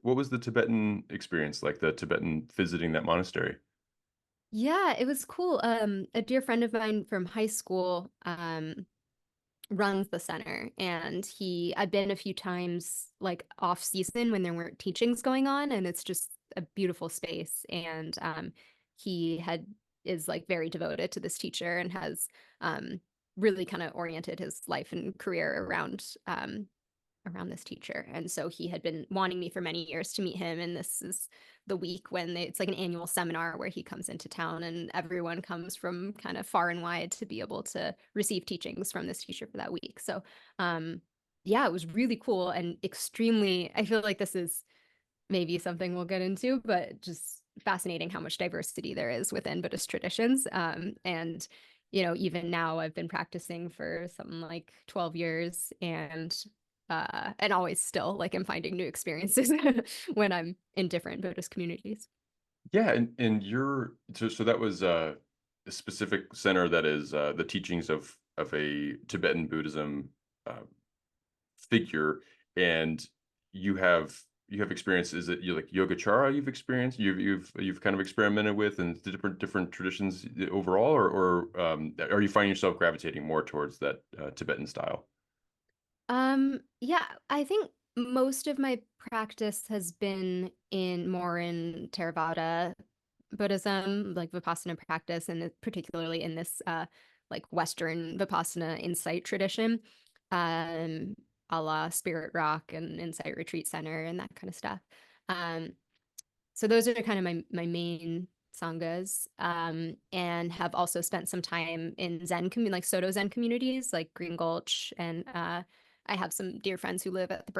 what was the Tibetan experience like, the Tibetan visiting that monastery? Yeah, it was cool. A dear friend of mine from high school runs the center, and I've been a few times like off season when there weren't teachings going on, and it's just a beautiful space. And he had is like very devoted to this teacher and has really kind of oriented his life and career around this teacher. And so he had been wanting me for many years to meet him. And this is the week when it's like an annual seminar where he comes into town and everyone comes from kind of far and wide to be able to receive teachings from this teacher for that week. So, yeah, it was really cool and extremely, I feel like this is maybe something we'll get into, but just fascinating how much diversity there is within Buddhist traditions. And even now I've been practicing for something like 12 years and always still like I'm finding new experiences when I'm in different Buddhist communities. Yeah, and so that was a specific center that is the teachings of a Tibetan Buddhism uh, figure, and you have you have experience. Is it you like Yogacara you've experienced? You've kind of experimented with and the different traditions overall, or are you finding yourself gravitating more towards that Tibetan style? Yeah, I think most of my practice has been in Theravada Buddhism, like Vipassana practice, and particularly in this like Western Vipassana insight tradition, um, a la Spirit Rock and Insight Retreat Center and that kind of stuff. Um, so those are kind of my main sanghas, and have also spent some time in Zen community, like Soto Zen communities, like Green Gulch, and I have some dear friends who live at the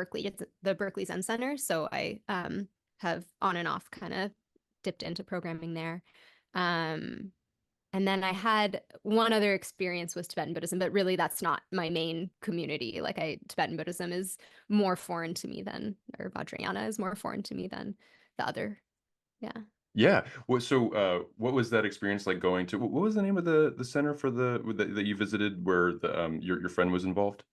Berkeley Zen Center, so I have on and off kind of dipped into programming there. Um, and then I had one other experience with Tibetan Buddhism, but really that's not my main community. Tibetan Buddhism is more foreign to me than, or Vajrayana is more foreign to me than the other. Yeah. Yeah. What was that experience like going to, what was the name of the center for that you visited where your friend was involved?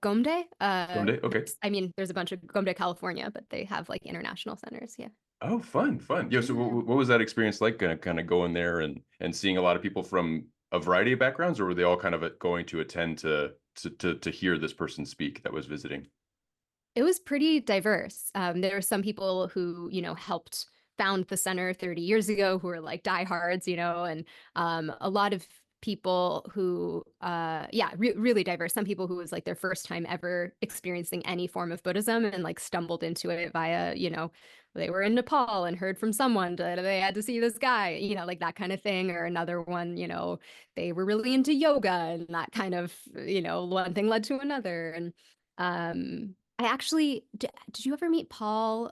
Gomde. Someday? Okay. I mean, there's a bunch of Gomde, California, but they have like international centers. Yeah. Oh, fun, fun. Yeah. So Yeah. what was that experience like kind of going there and seeing a lot of people from a variety of backgrounds, or were they all kind of going to attend to hear this person speak that was visiting? It was pretty diverse. There were some people who, helped found the center 30 years ago who were like diehards, and a lot of people who, yeah, really diverse. Some people who was like their first time ever experiencing any form of Buddhism and like stumbled into it via, they were in Nepal and heard from someone that they had to see this guy, like that kind of thing. Or another one, they were really into yoga and that kind of, one thing led to another. And, I actually did you ever meet Paul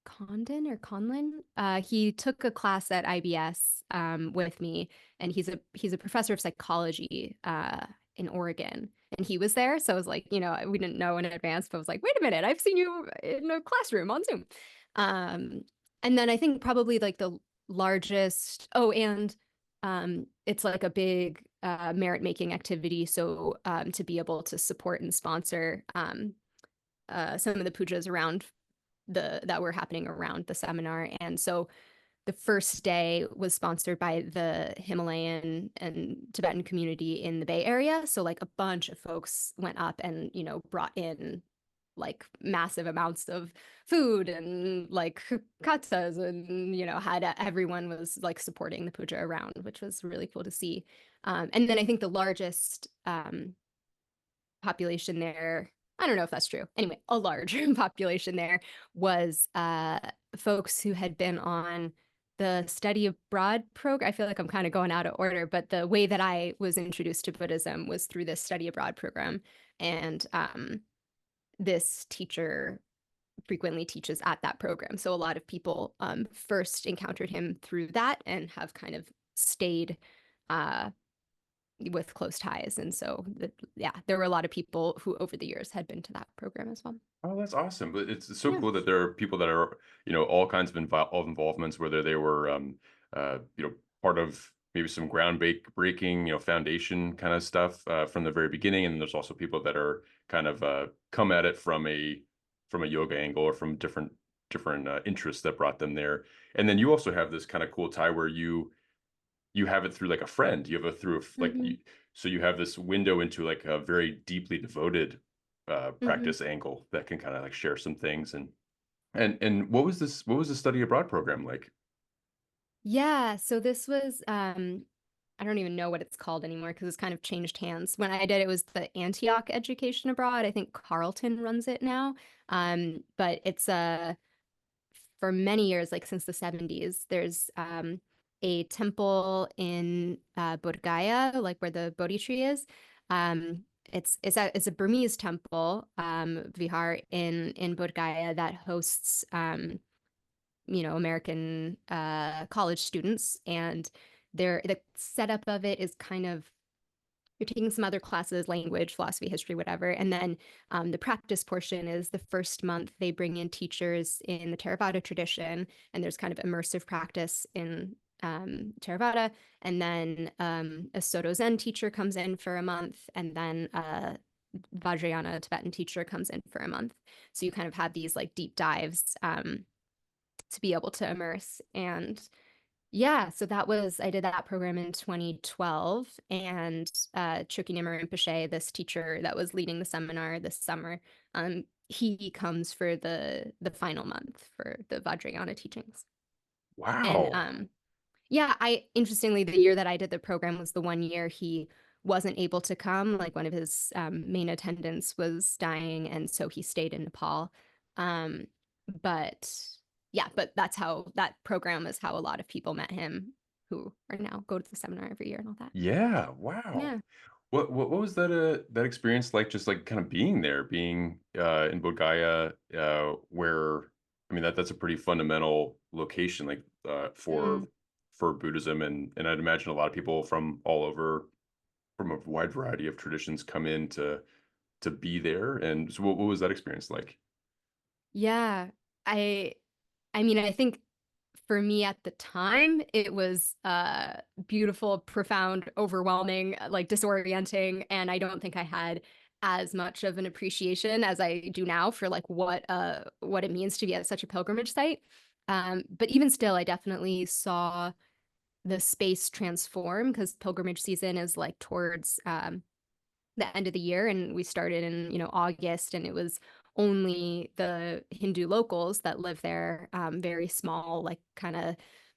Condon or Conlin? He took a class at IBS with me, and he's a professor of psychology in Oregon. And he was there, so I was like, we didn't know in advance, but I was like, wait a minute, I've seen you in a classroom on Zoom. Um, and then I think probably like the largest. Oh, and it's like a big merit making activity. So to be able to support and sponsor some of the pujas around the that were happening around the seminar. And so the first day was sponsored by the Himalayan and Tibetan community in the Bay Area. So like a bunch of folks went up and, brought in like massive amounts of food and like katsas and, had everyone was like supporting the puja around, which was really cool to see. And then I think the largest population there. I don't know if that's true. Anyway, a large population there was folks who had been on the study abroad program. I feel like I'm kind of going out of order, but the way that I was introduced to Buddhism was through this study abroad program. And this teacher frequently teaches at that program. So a lot of people first encountered him through that and have kind of stayed uh, with close ties. And so, yeah, there were a lot of people who over the years had been to that program as well. Oh, that's awesome. But it's so Yeah. cool that there are people that are, all kinds of involvements, whether they were, part of maybe some breaking, foundation kind of stuff from the very beginning. And there's also people that are kind of come at it from a from a yoga angle or from different interests that brought them there. And then you also have this kind of cool tie where you have it through like a friend. You have it through like Mm-hmm. so you have this window into like a very deeply devoted Mm-hmm. practice angle that can kind of like share some things. And what was this? What was the study abroad program like? Yeah, so this was I don't even know what it's called anymore because it's kind of changed hands. When I did it was the Antioch Education Abroad. I think Carleton runs it now. But it's for many years, like since the 70s, there's a temple in Bodh Gaya, like where the Bodhi tree is. It's a Burmese temple, vihar in Bodh Gaya that hosts American college students, and the setup of it is kind of you're taking some other classes, language, philosophy, history, whatever. And then the practice portion is the first month they bring in teachers in the Theravada tradition, and there's kind of immersive practice in Theravada. And then a Soto Zen teacher comes in for a month, and then Vajrayana Tibetan teacher comes in for a month. So you kind of have these like deep dives to be able to immerse. And yeah, so I did that program in 2012. And Choki Nimmer Rinpoche, this teacher that was leading the seminar this summer, he comes for the final month for the Vajrayana teachings. And Wow. yeah, interestingly, the year that I did the program was the one year he wasn't able to come. Like one of his main attendants was dying, and so he stayed in Nepal. Um, but yeah, but that's how that program is how a lot of people met him who are now go to the seminar every year and all that. Yeah, wow. Yeah. What was that experience like? Just like kind of being there, being in Bodh Gaya, where I mean that's a pretty fundamental location, like Mm. for Buddhism, and I'd imagine a lot of people from all over, from a wide variety of traditions, come in to be there. And so, what was that experience like? Yeah. I I mean, I think for me at the time, it was beautiful, profound, overwhelming, like disorienting, and I don't think I had as much of an appreciation as I do now for like what it means to be at such a pilgrimage site. But even still, I definitely saw the space transform because pilgrimage season is like towards the end of the year, and we started in August, and it was only the Hindu locals that live there, very small, like kind of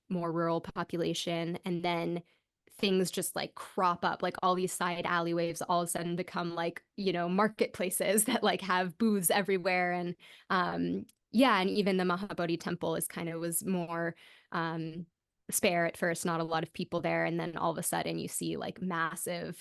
more rural population. And then things just like crop up, like all these side alleyways all of a sudden become like marketplaces that like have booths everywhere. And yeah, and even the Mahabodhi temple is kind of was more um spare at first, not a lot of people there, and then all of a sudden you see like massive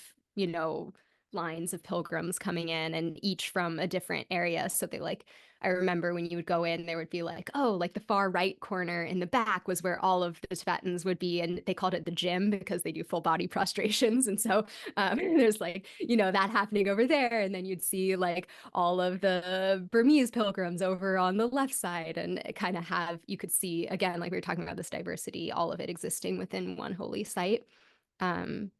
lines of pilgrims coming in, and each from a different area. So they like, I remember when you would go in, there would be like, oh, like the far right corner in the back was where all of the Tibetans would be. And they called it the gym because they do full body prostrations. And so there's like, that happening over there. And then you'd see like all of the Burmese pilgrims over on the left side, and kind of you could see, again, like we were talking about this diversity, all of it existing within one holy site. Um,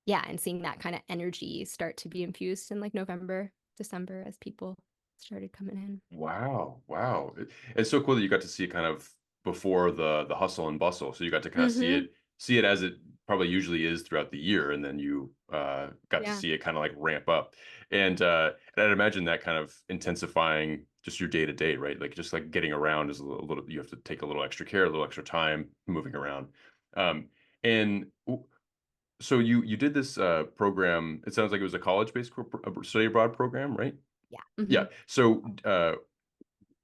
yeah, and seeing that kind of energy start to be infused in like November, December as people started coming in. Wow, wow. It's so cool that you got to see it kind of before the hustle and bustle. So you got to kind of Mm-hmm. see it as it probably usually is throughout the year, and then you got to Yeah. see it kind of like ramp up. And I'd imagine that kind of intensifying just your day to day, right? Like just like getting around is a little, you have to take a little extra care, a little extra time moving around. Um, and so you did this program. It sounds like it was a college-based study abroad program, right? Yeah. Yeah. Mm-hmm. So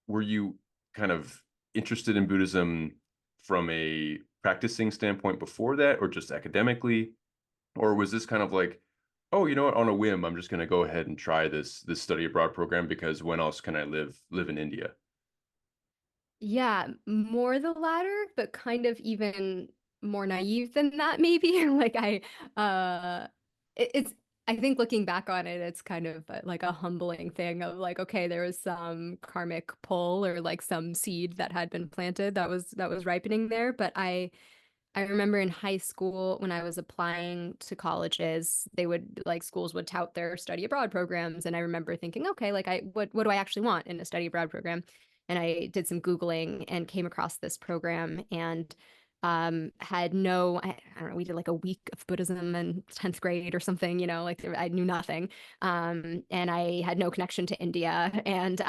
were you kind of interested in Buddhism from a practicing standpoint before that, or just academically? Or was this kind of like, oh, you know what, on a whim, I'm just going to go ahead and try this study abroad program because when else can I live in India? Yeah, more the latter, but kind of even more naive than that, maybe. Like it's, I think looking back on it, it's kind of like a humbling thing of like, okay, there was some karmic pull or like some seed that had been planted that was ripening there. But I remember in high school when I was applying to colleges, they would like schools would tout their study abroad programs. And I remember thinking, okay, like what do I actually want in a study abroad program? And I did some Googling and came across this program and had no, I don't know, we did like a week of Buddhism in 10th grade or something, you know, like I knew nothing. And I had no connection to India. And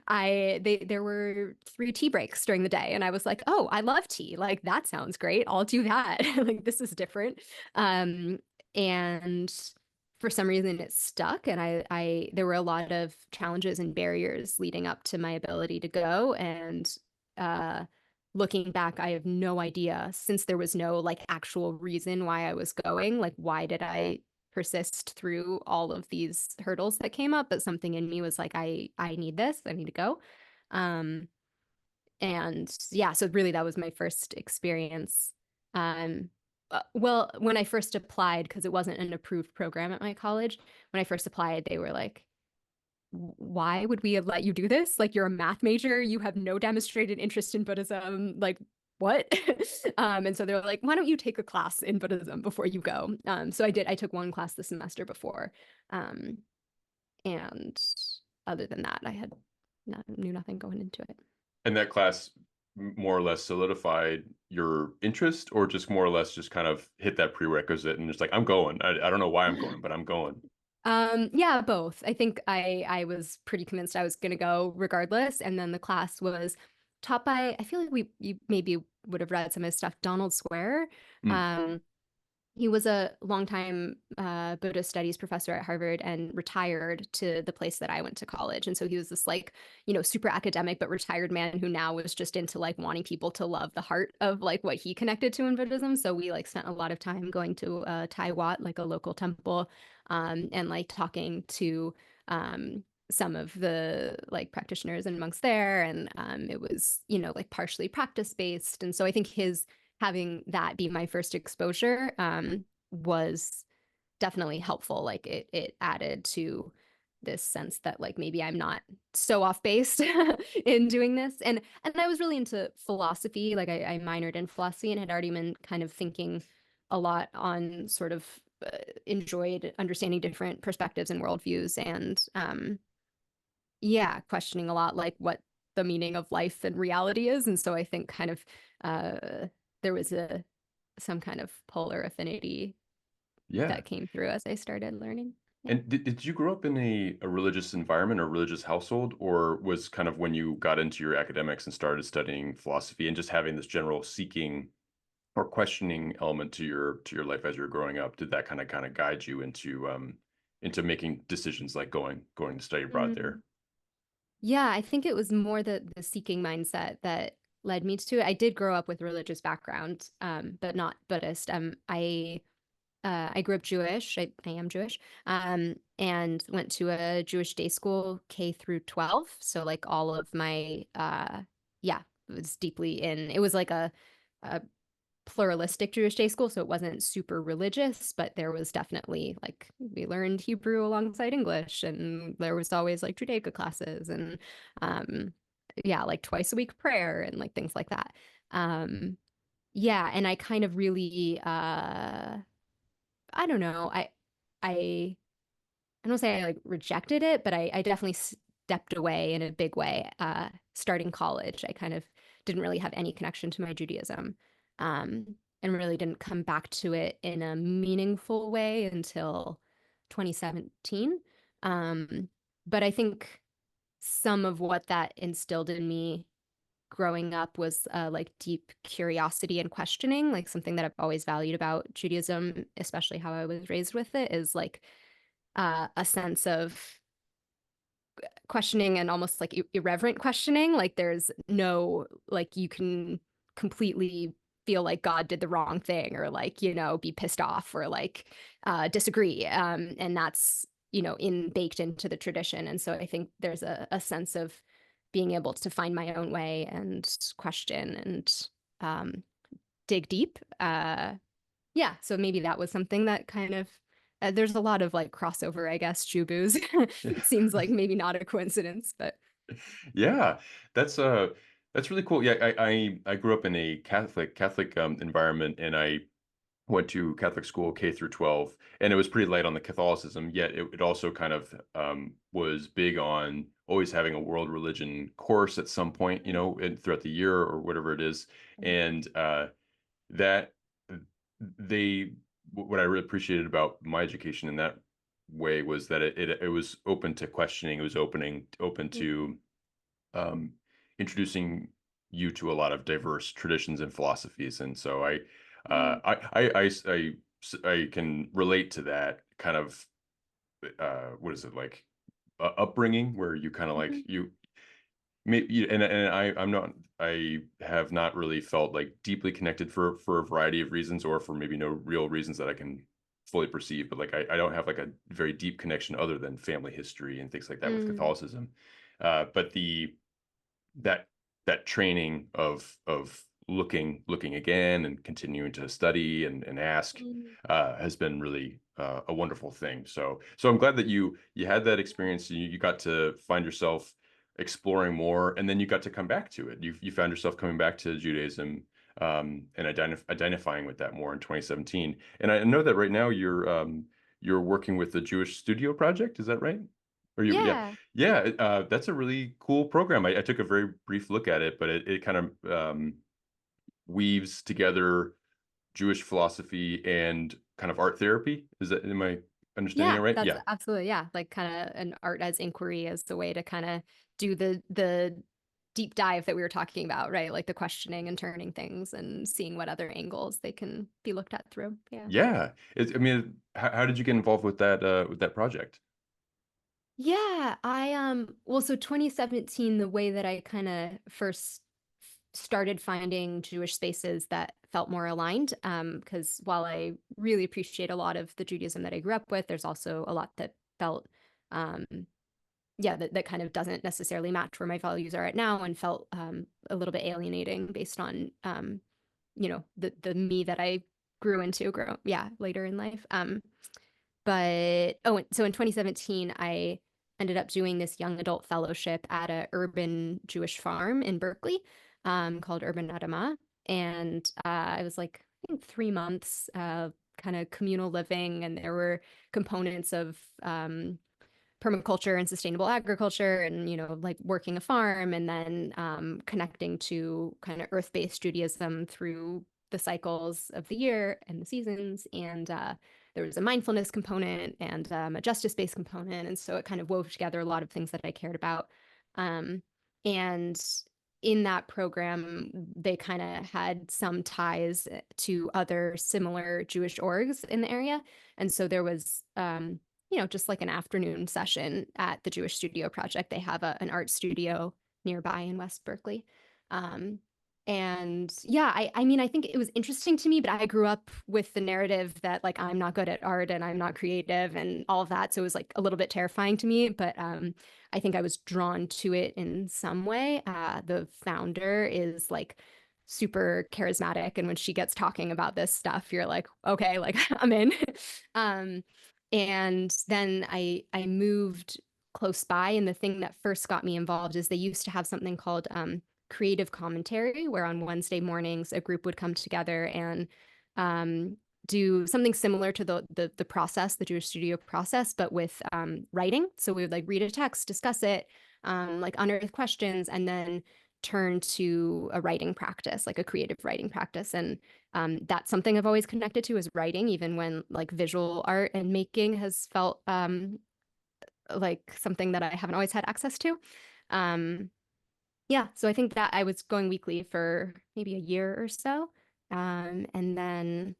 there were 3 tea breaks during the day. And I was like, oh, I love tea. Like, that sounds great. I'll do that. Like, this is different. Um, and for some reason it stuck. And there were a lot of challenges and barriers leading up to my ability to go. And, uh, looking back, I have no idea since there was no like actual reason why I was going. Like, why did I persist through all of these hurdles that came up? But something in me was like, I need this. I need to go. Um, and yeah, so really that was my first experience. Well, when I first applied, because it wasn't an approved program at my college, when I first applied, they were like, why would we have let you do this? Like, you're a math major, you have no demonstrated interest in Buddhism. Like, what? And so they were like, why don't you take a class in Buddhism before you go? So I did. I took one class the semester before. Um, and other than that, I had knew nothing going into it. And that class more or less solidified your interest, or just more or less just kind of hit that prerequisite and just like, I'm going. I don't know why I'm going, but I'm going. Yeah, both. I think I was pretty convinced I was going to go regardless, and then the class was taught by, I feel like you maybe would have read some of his stuff, Donald Square. Mm. Um, he was a longtime Buddhist studies professor at Harvard and retired to the place that I went to college. And so he was this like, super academic but retired man who now was just into like wanting people to love the heart of like what he connected to in Buddhism. So we like spent a lot of time going to Tai Wat, like a local temple, and like talking to some of the like practitioners and monks there. And it was, like partially practice based. And so I think his having that be my first exposure was definitely helpful. Like it added to this sense that like maybe I'm not so off base in doing this. And I was really into philosophy. Like I minored in philosophy and had already been kind of thinking a lot on sort of enjoyed understanding different perspectives and worldviews and yeah, questioning a lot like what the meaning of life and reality is. And so I think kind of there was some kind of polar affinity Yeah. that came through as I started learning. Yeah. And did you grow up in a religious environment or religious household, or was kind of when you got into your academics and started studying philosophy and just having this general seeking or questioning element to your life as you're growing up, did that kind of guide you into making decisions like going to study abroad Mm. there? Yeah, I think it was more the seeking mindset that led me to it. I did grow up with a religious background, but not Buddhist. I grew up Jewish. I am Jewish. And went to a Jewish day school K through 12. So like all of my yeah, it was deeply in. It was like a pluralistic Jewish day school, so it wasn't super religious, but there was definitely like we learned Hebrew alongside English, and there was always like Judaica classes, and um, yeah, like twice a week prayer and like things like that. Um, yeah, and I kind of really, I don't know, I I don't say I like rejected it, but I definitely stepped away in a big way. Starting college, I kind of didn't really have any connection to my Judaism, and really didn't come back to it in a meaningful way until 2017. Um, but I think some of what that instilled in me growing up was like deep curiosity and questioning, like something that I've always valued about Judaism, especially how I was raised with it, is like a sense of questioning and almost like irreverent questioning. Like there's no, like you can completely feel like God did the wrong thing or like, be pissed off or like disagree. And that's, in baked into the tradition. And so I think there's a sense of being able to find my own way and question and um, dig deep. Yeah, so maybe that was something that kind of there's a lot of like crossover, I guess, Jubu's. It seems like maybe not a coincidence, but Yeah, that's That's really cool. Yeah, I grew up in a Catholic environment, and I went to Catholic school K through 12, and it was pretty light on the Catholicism. Yet it also kind of was big on always having a world religion course at some point, throughout the year or whatever it is. Mhm. And that they what I really appreciated about my education in that way was that it was open to questioning. It was open Mm, to um, introducing you to a lot of diverse traditions and philosophies. And so mm, I can relate to that kind of what is it like upbringing where you kind of like mhm, you maybe, and I'm not, I have not really felt like deeply connected for a variety of reasons, or for maybe no real reasons that I can fully perceive. But like I don't have like a very deep connection other than family history and things like that with mm, Catholicism. But that that training of looking again and continuing to study and ask mm. has been really a wonderful thing. So I'm glad that you had that experience. You got to find yourself exploring more, and then you got to come back to it. You found yourself coming back to Judaism, and identifying with that more in 2017. And I know that right now you're working with the Jewish Studio Project. Is that right? Or you, yeah, Yeah. yeah, that's a really cool program. I took a very brief look at it, but it kind of weaves together Jewish philosophy and kind of art therapy. Am I understanding it Yeah, right? that's Yeah. absolutely, yeah, like kind of an art as inquiry as the way to kind of do the deep dive that we were talking about, right? Like the questioning and turning things and seeing what other angles they can be looked at through. Yeah. Yeah. I mean, how did you get involved with that project? Yeah, well, so 2017, the way that I kind of first started finding Jewish spaces that felt more aligned, because while I really appreciate a lot of the Judaism that I grew up with, there's also a lot that felt um yeah, that kind of doesn't necessarily match where my values are at now, and felt a little bit alienating based on the me that I grew into grow yeah later in life. But so in 2017, I ended up doing this young adult fellowship at a urban Jewish farm in Berkeley, called Urban Adama. And I was like, I think 3 months, kind of communal living, and there were components of permaculture and sustainable agriculture, and like working a farm, and then connecting to kind of earth-based Judaism through the cycles of the year and the seasons. And there was a mindfulness component and a justice-based component, and so it kind of wove together a lot of things that I cared about. Um, and in that program, they kind of had some ties to other similar Jewish orgs in the area. And so there was just like an afternoon session at the Jewish Studio Project. They have an art studio nearby in West Berkeley. Um, and yeah, I mean, I think it was interesting to me, but I grew up with the narrative that like I'm not good at art and I'm not creative and all of that. So it was like a little bit terrifying to me, but I think I was drawn to it in some way. The founder is like super charismatic, and when she gets talking about this stuff, you're like, okay, like I'm in. um, and then I moved close by, and the thing that first got me involved is they used to have something called creative commentary, where on Wednesday mornings a group would come together and um, do something similar to the process, the Jewish studio process, but with writing. So we would like read a text, discuss it, like unearth questions, and then turn to a writing practice, like a creative writing practice. And that's something I've always connected to, is writing, even when like visual art and making has felt like something that I haven't always had access to. Um, yeah, so I think that I was going weekly for maybe a year or so. And then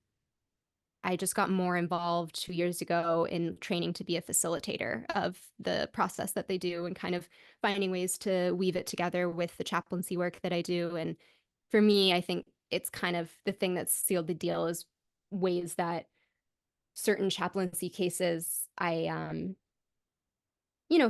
I just got more involved 2 years ago in training to be a facilitator of the process that they do, and kind of finding ways to weave it together with the chaplaincy work that I do. And for me, I think it's kind of the thing that's sealed the deal, is ways that certain chaplaincy cases,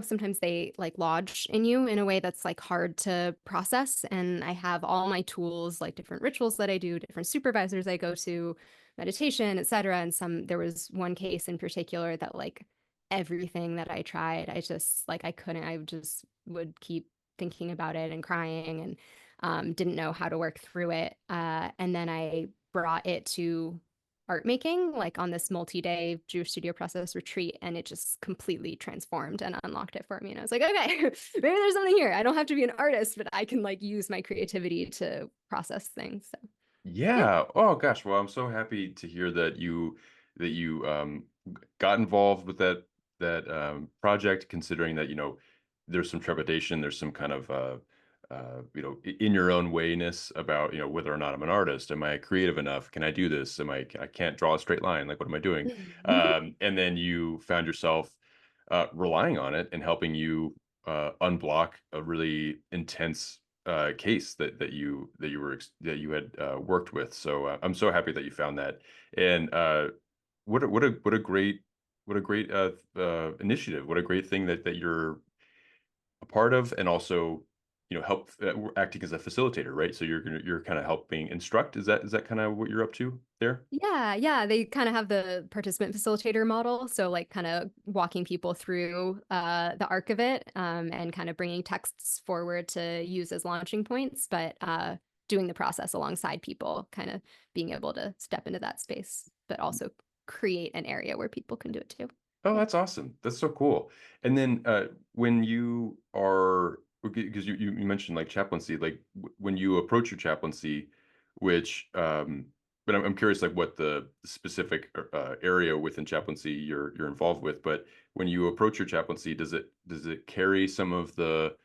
sometimes they like lodge in you in a way that's like hard to process. And I have all my tools, like different rituals that I do, different supervisors I go to, meditation, etc. And there was one case in particular that like everything that I tried, I just like I couldn't, I just would keep thinking about it and crying. didn't know how to work through it. And then I brought it to art making, like on this multi-day Jewish studio process retreat, and it just completely transformed and unlocked it for me. And I was like, okay, maybe there's something here. I don't have to be an artist, but I can like use my creativity to process things. So yeah. Yeah. Oh gosh. Well, I'm so happy to hear that you got involved with that project, considering that, there's some trepidation, there's some kind of in your own wayness about, whether or not I'm an artist. Am I creative enough? Can I do this? I can't draw a straight line. Like, what am I doing? And then you found yourself relying on it and helping you unblock a really intense case that you had worked with. So I'm so happy that you found that. And what a great initiative. What a great thing that you're a part of, and also help acting as a facilitator, right? So you're kind of helping instruct. Is that kind of what you're up to there? Yeah, yeah, they kind of have the participant facilitator model, so like kind of walking people through the arc of it, and kind of bringing texts forward to use as launching points, but doing the process alongside people, kind of being able to step into that space, but also create an area where people can do it too. Oh, Yeah. that's awesome. That's so cool. And then when you are, because you mentioned like chaplaincy, like when you approach your chaplaincy, which, but I'm curious like what the specific area within chaplaincy you're involved with. But when you approach your chaplaincy, does it carry some of the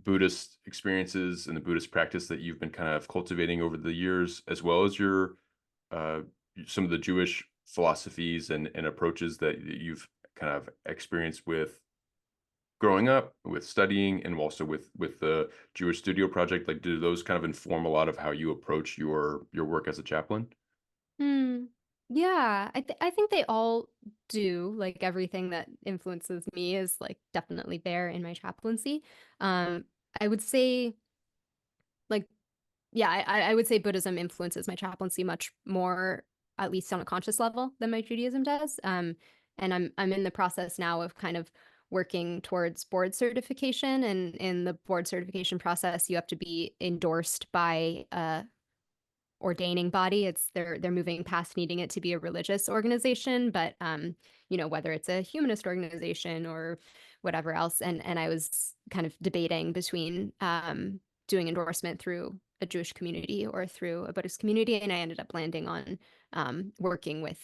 Buddhist experiences and the Buddhist practice that you've been kind of cultivating over the years, as well as your uh, some of the Jewish philosophies and approaches that you've kind of experienced with growing up, with studying, and also with the Jewish Studio Project? Like, do those kind of inform a lot of how you approach your work as a chaplain? Hmm. Yeah, I think they all do. Like everything that influences me is like definitely there in my chaplaincy. I would say like yeah, I would say Buddhism influences my chaplaincy much more, at least on a conscious level, than my Judaism does. And I'm in the process now of kind of working towards board certification. And in the board certification process, you have to be endorsed by ordaining body. They're moving past needing it to be a religious organization, but whether it's a humanist organization or whatever else. And I was kind of debating between doing endorsement through a Jewish community or through a Buddhist community, and I ended up landing on working with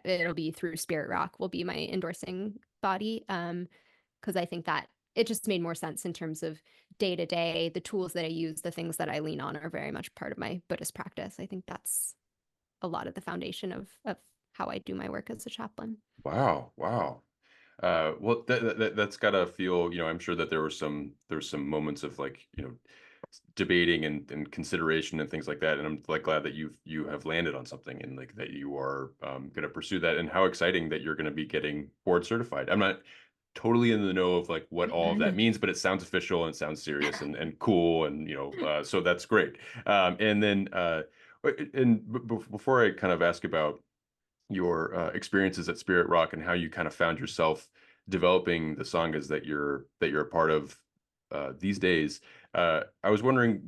it'll be through Spirit Rock will be my endorsing body, because I think that it just made more sense in terms of day to day. The tools that I use, the things that I lean on are very much part of my Buddhist practice. I think that's a lot of the foundation of how I do my work as a chaplain. Wow, wow. Well, that's gotta feel, I'm sure that there's some moments of like, debating and consideration and things like that. And I'm like glad that you have landed on something, and like that you are going to pursue that. And how exciting that you're going to be getting board certified. I'm not totally in the know of like what all of that means, but it sounds official and sounds serious and cool, and so that's great. And then before I kind of ask about your experiences at Spirit Rock and how you kind of found yourself developing the sanghas that you're a part of these days. I was wondering,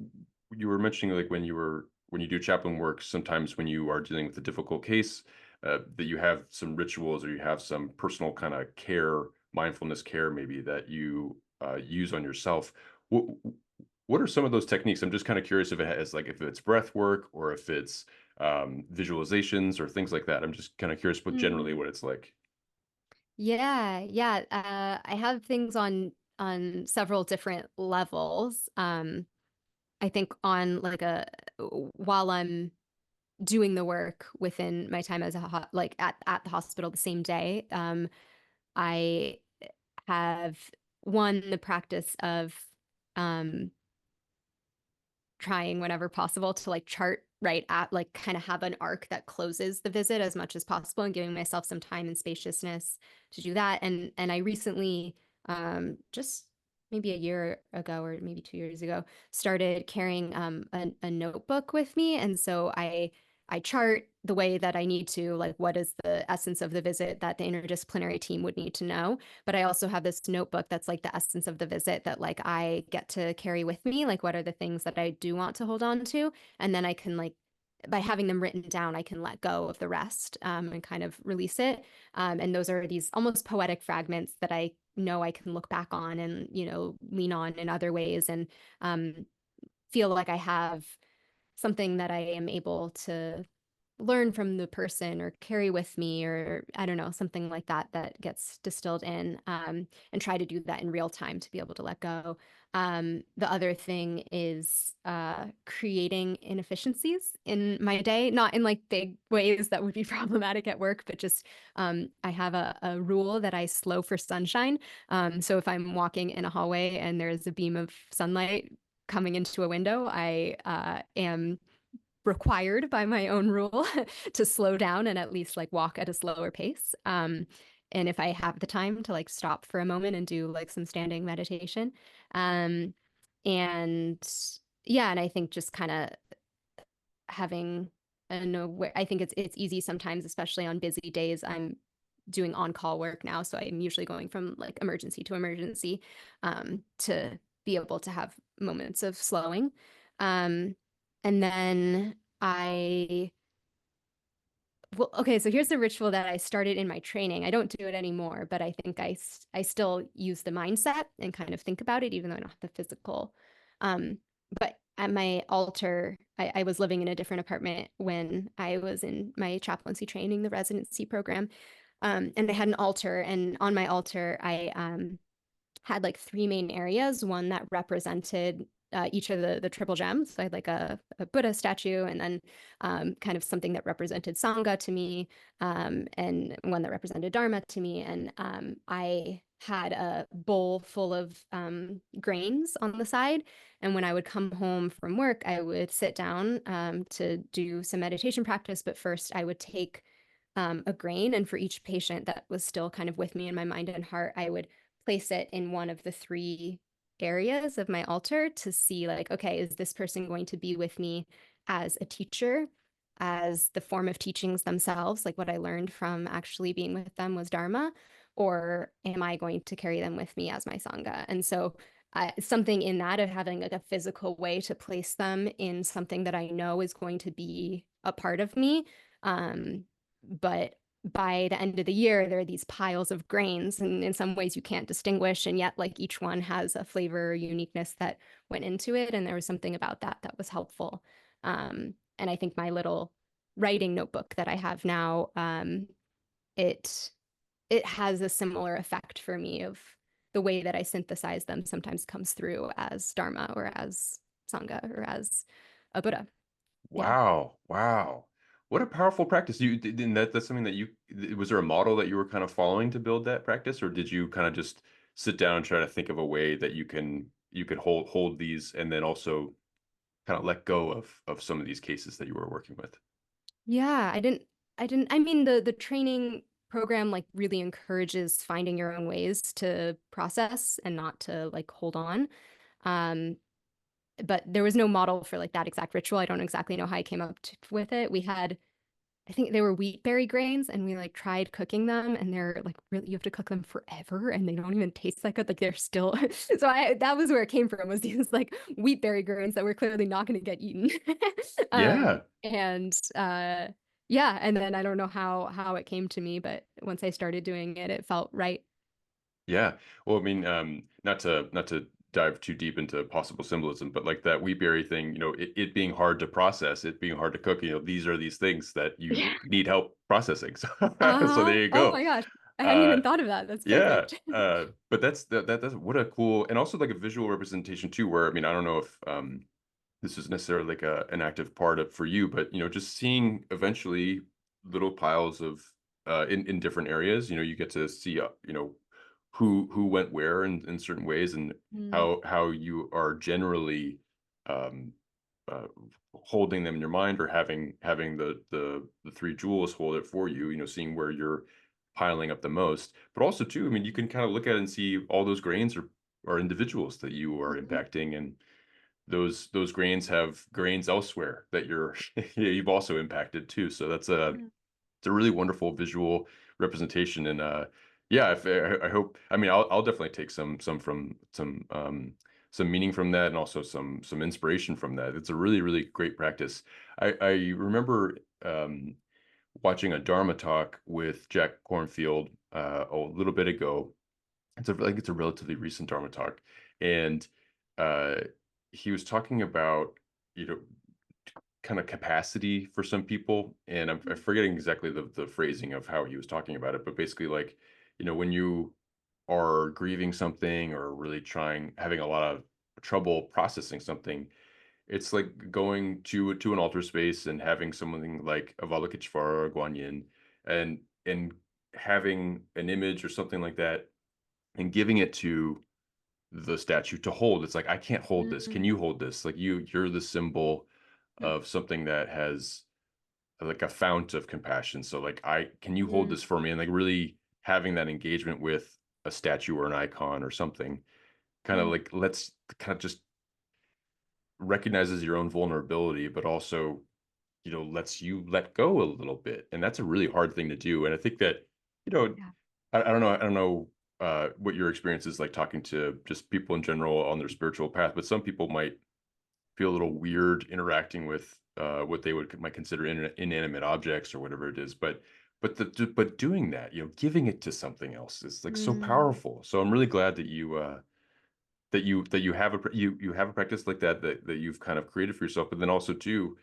you were mentioning like when you do chaplain work, sometimes when you are dealing with a difficult case, that you have some rituals or you have some personal kind of care, mindfulness care maybe that you use on yourself. What, what are some of those techniques? I'm just kind of curious if it has like if it's breath work or if it's visualizations or things like that. I'm just kind of curious, but generally Mm. what it's like. Yeah, yeah. I have things on several different levels. I think on like a while I'm doing the work within my time as like at the hospital the same day, I have the practice of um trying whenever possible to like chart right at like kind of have an arc that closes the visit as much as possible and giving myself some time and spaciousness to do that. And I recently, just maybe a year ago or maybe 2 years ago, started carrying a notebook with me. And so I I chart the way that I need to, like what is the essence of the visit that the interdisciplinary team would need to know. But I also have this notebook that's like the essence of the visit that like I get to carry with me, like what are the things that I do want to hold on to, and then I can like by having them written down, I can let go of the rest and kind of release it. And those are these almost poetic fragments that I know I can look back on and, you know, lean on in other ways and um, feel like I have something that I am able to learn from the person or carry with me or I don't know, something like that that gets distilled in and try to do that in real time to be able to let go. The other thing is creating inefficiencies in my day, not in like big ways that would be problematic at work, but just I have a rule that I slow for sunshine. So if I'm walking in a hallway and there's a beam of sunlight coming into a window, I am required by my own rule to slow down and at least like walk at a slower pace. And if I have the time to like stop for a moment and do like some standing meditation. Um, and yeah, and I think just kind of having an aware, I think it's easy sometimes, especially on busy days. I'm doing on-call work now, so I'm usually going from like emergency to emergency to be able to have moments of slowing. Um, and then I, well, okay, so here's the ritual that I started in my training. I don't do it anymore, but I think I still use the mindset and kind of think about it, even though I don't have the physical. Um, but at my altar, I was living in a different apartment when I was in my chaplaincy training, the residency program. And I had an altar, and on my altar, I had like three main areas, one that represented each of the triple gems. So I had like a Buddha statue and then kind of something that represented Sangha to me and one that represented Dharma to me. And I had a bowl full of grains on the side. And when I would come home from work, I would sit down to do some meditation practice. But first, I would take a grain. And for each patient that was still kind of with me in my mind and heart, I would place it in one of the three areas of my altar to see like, okay, is this person going to be with me as a teacher, as the form of teachings themselves, like what I learned from actually being with them was Dharma, or am I going to carry them with me as my Sangha? And so something in that of having like a physical way to place them in something that I know is going to be a part of me. But by the end of the year, there are these piles of grains, and in some ways you can't distinguish, and yet like each one has a flavor or uniqueness that went into it, and there was something about that that was helpful. And I think my little writing notebook that I have now, it it has a similar effect for me of the way that I synthesize them sometimes comes through as Dharma or as Sangha or as a Buddha. Yeah. Wow. Wow. What a powerful practice. And that's something that was there a model that you were kind of following to build that practice, or did you kind of just sit down and try to think of a way that you could hold these and then also kind of let go of some of these cases that you were working with? Yeah, I didn't I mean the training program like really encourages finding your own ways to process and not to like hold on. Um but there was no model for like that exact ritual. I don't exactly know how I came up with it. We had I think they were wheat berry grains and we like tried cooking them and they're like really you have to cook them forever and they don't even taste that good. Like they're still so I that was where it came from was these like wheat berry grains that were clearly not going to get eaten. Yeah. And yeah, and then I don't know how it came to me, but once I started doing it, it felt right. Yeah. Well, I mean, not to dive too deep into possible symbolism, but like that wheatberry thing, it being hard to process, it being hard to cook, these are these things that you Yeah. need help processing. So, so Uh-huh. there you Oh go. my gosh. I hadn't Uh, even thought of that. That's yeah. perfect. But that's what a cool, and also like a visual representation too, where, I mean, I don't know if, this is necessarily like an active part of for you, but just seeing eventually little piles of in different areas, you get to see who went where in certain ways, and Mm. how you are generally um uh, holding them in your mind, or having the three jewels hold it for you, seeing where you're piling up the most. But also too, I mean, you can kind of look at it and see all those grains are individuals that you are Mhm. impacting, and those grains have grains elsewhere that you've also impacted too. So Yeah. it's a really wonderful visual representation. And yeah, if I hope, I mean, I'll definitely take some meaning from that, and also some inspiration from that. It's a really really great practice. I remember watching a Dharma talk with Jack Cornfield a little bit ago. I think it's a relatively recent Dharma talk, and uh, he was talking about, you know, kind of capacity for some people, and I'm forgetting exactly the phrasing of how he was talking about it, but basically, like, when you are grieving something or really having a lot of trouble processing something, it's like going to an altar space and having something like Avalokiteshvara or Guanyin, and having an image or something like that, and giving it to the statue to hold. It's like, I can't hold this. Can Mm. you hold this? Like, you're the symbol Mm. of something that has like a fount of compassion. So like, I can you hold Mm. this for me? And like, really having that engagement with a statue or an icon or something, kind of Mm. like, let's kind of just recognizes your own vulnerability, but also, lets you let go a little bit. And that's a really hard thing to do. And I think that, you know, Yeah. I don't know what your experience is like talking to just people in general on their spiritual path, but some people might feel a little weird interacting with what they might consider inanimate objects or whatever it is. But doing that, giving it to something else is like so Mm. powerful. So I'm really glad that you have you have a practice like that you've kind of created for yourself. But then also too,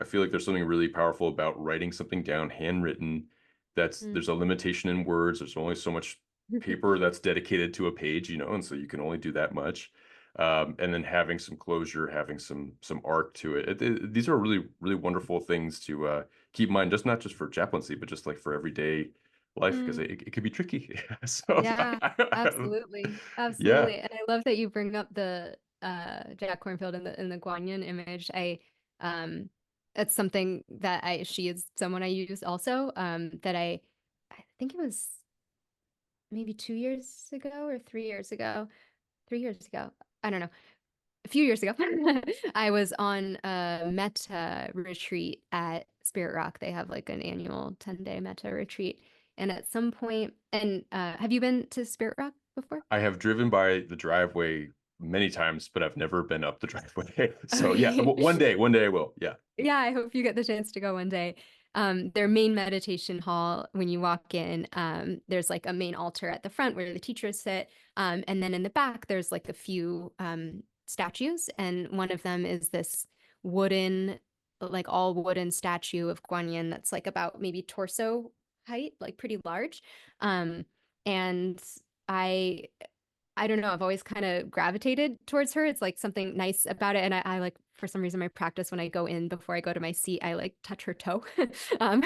I feel like there's something really powerful about writing something down handwritten. There's Mm. a limitation in words. There's only so much paper that's dedicated to a page, and so you can only do that much. And then having some closure, having some arc to it. These are really really wonderful things to keep in mind, just not just for chaplaincy, but just like for everyday life, because Mm. it could be tricky. So Yeah, absolutely. yeah. Absolutely. And I love that you bring up the Jack Cornfield in the Guanyin image. Um it's something that she is someone I use also. That I think it was maybe 2 years ago or 3 years ago. 3 years ago. I don't know. A few years ago, I was on a metta retreat at Spirit Rock. They have like an annual 10-day metta retreat. And at some point, and have you been to Spirit Rock before? I have driven by the driveway many times, but I've never been up the driveway. So yeah, Okay. one day I will. Yeah. Yeah, I hope you get the chance to go one day. Their main meditation hall, when you walk in, there's like a main altar at the front where the teachers sit. And then in the back, there's like a few statues. And one of them is this wooden, like all wooden statue of Guanyin that's like about maybe torso height, like pretty large. Um, and I I don't know. I've always kind of gravitated towards her. It's like something nice about it. And I like, for some reason, my practice when I go in before I go to my seat, I like touch her toe, um,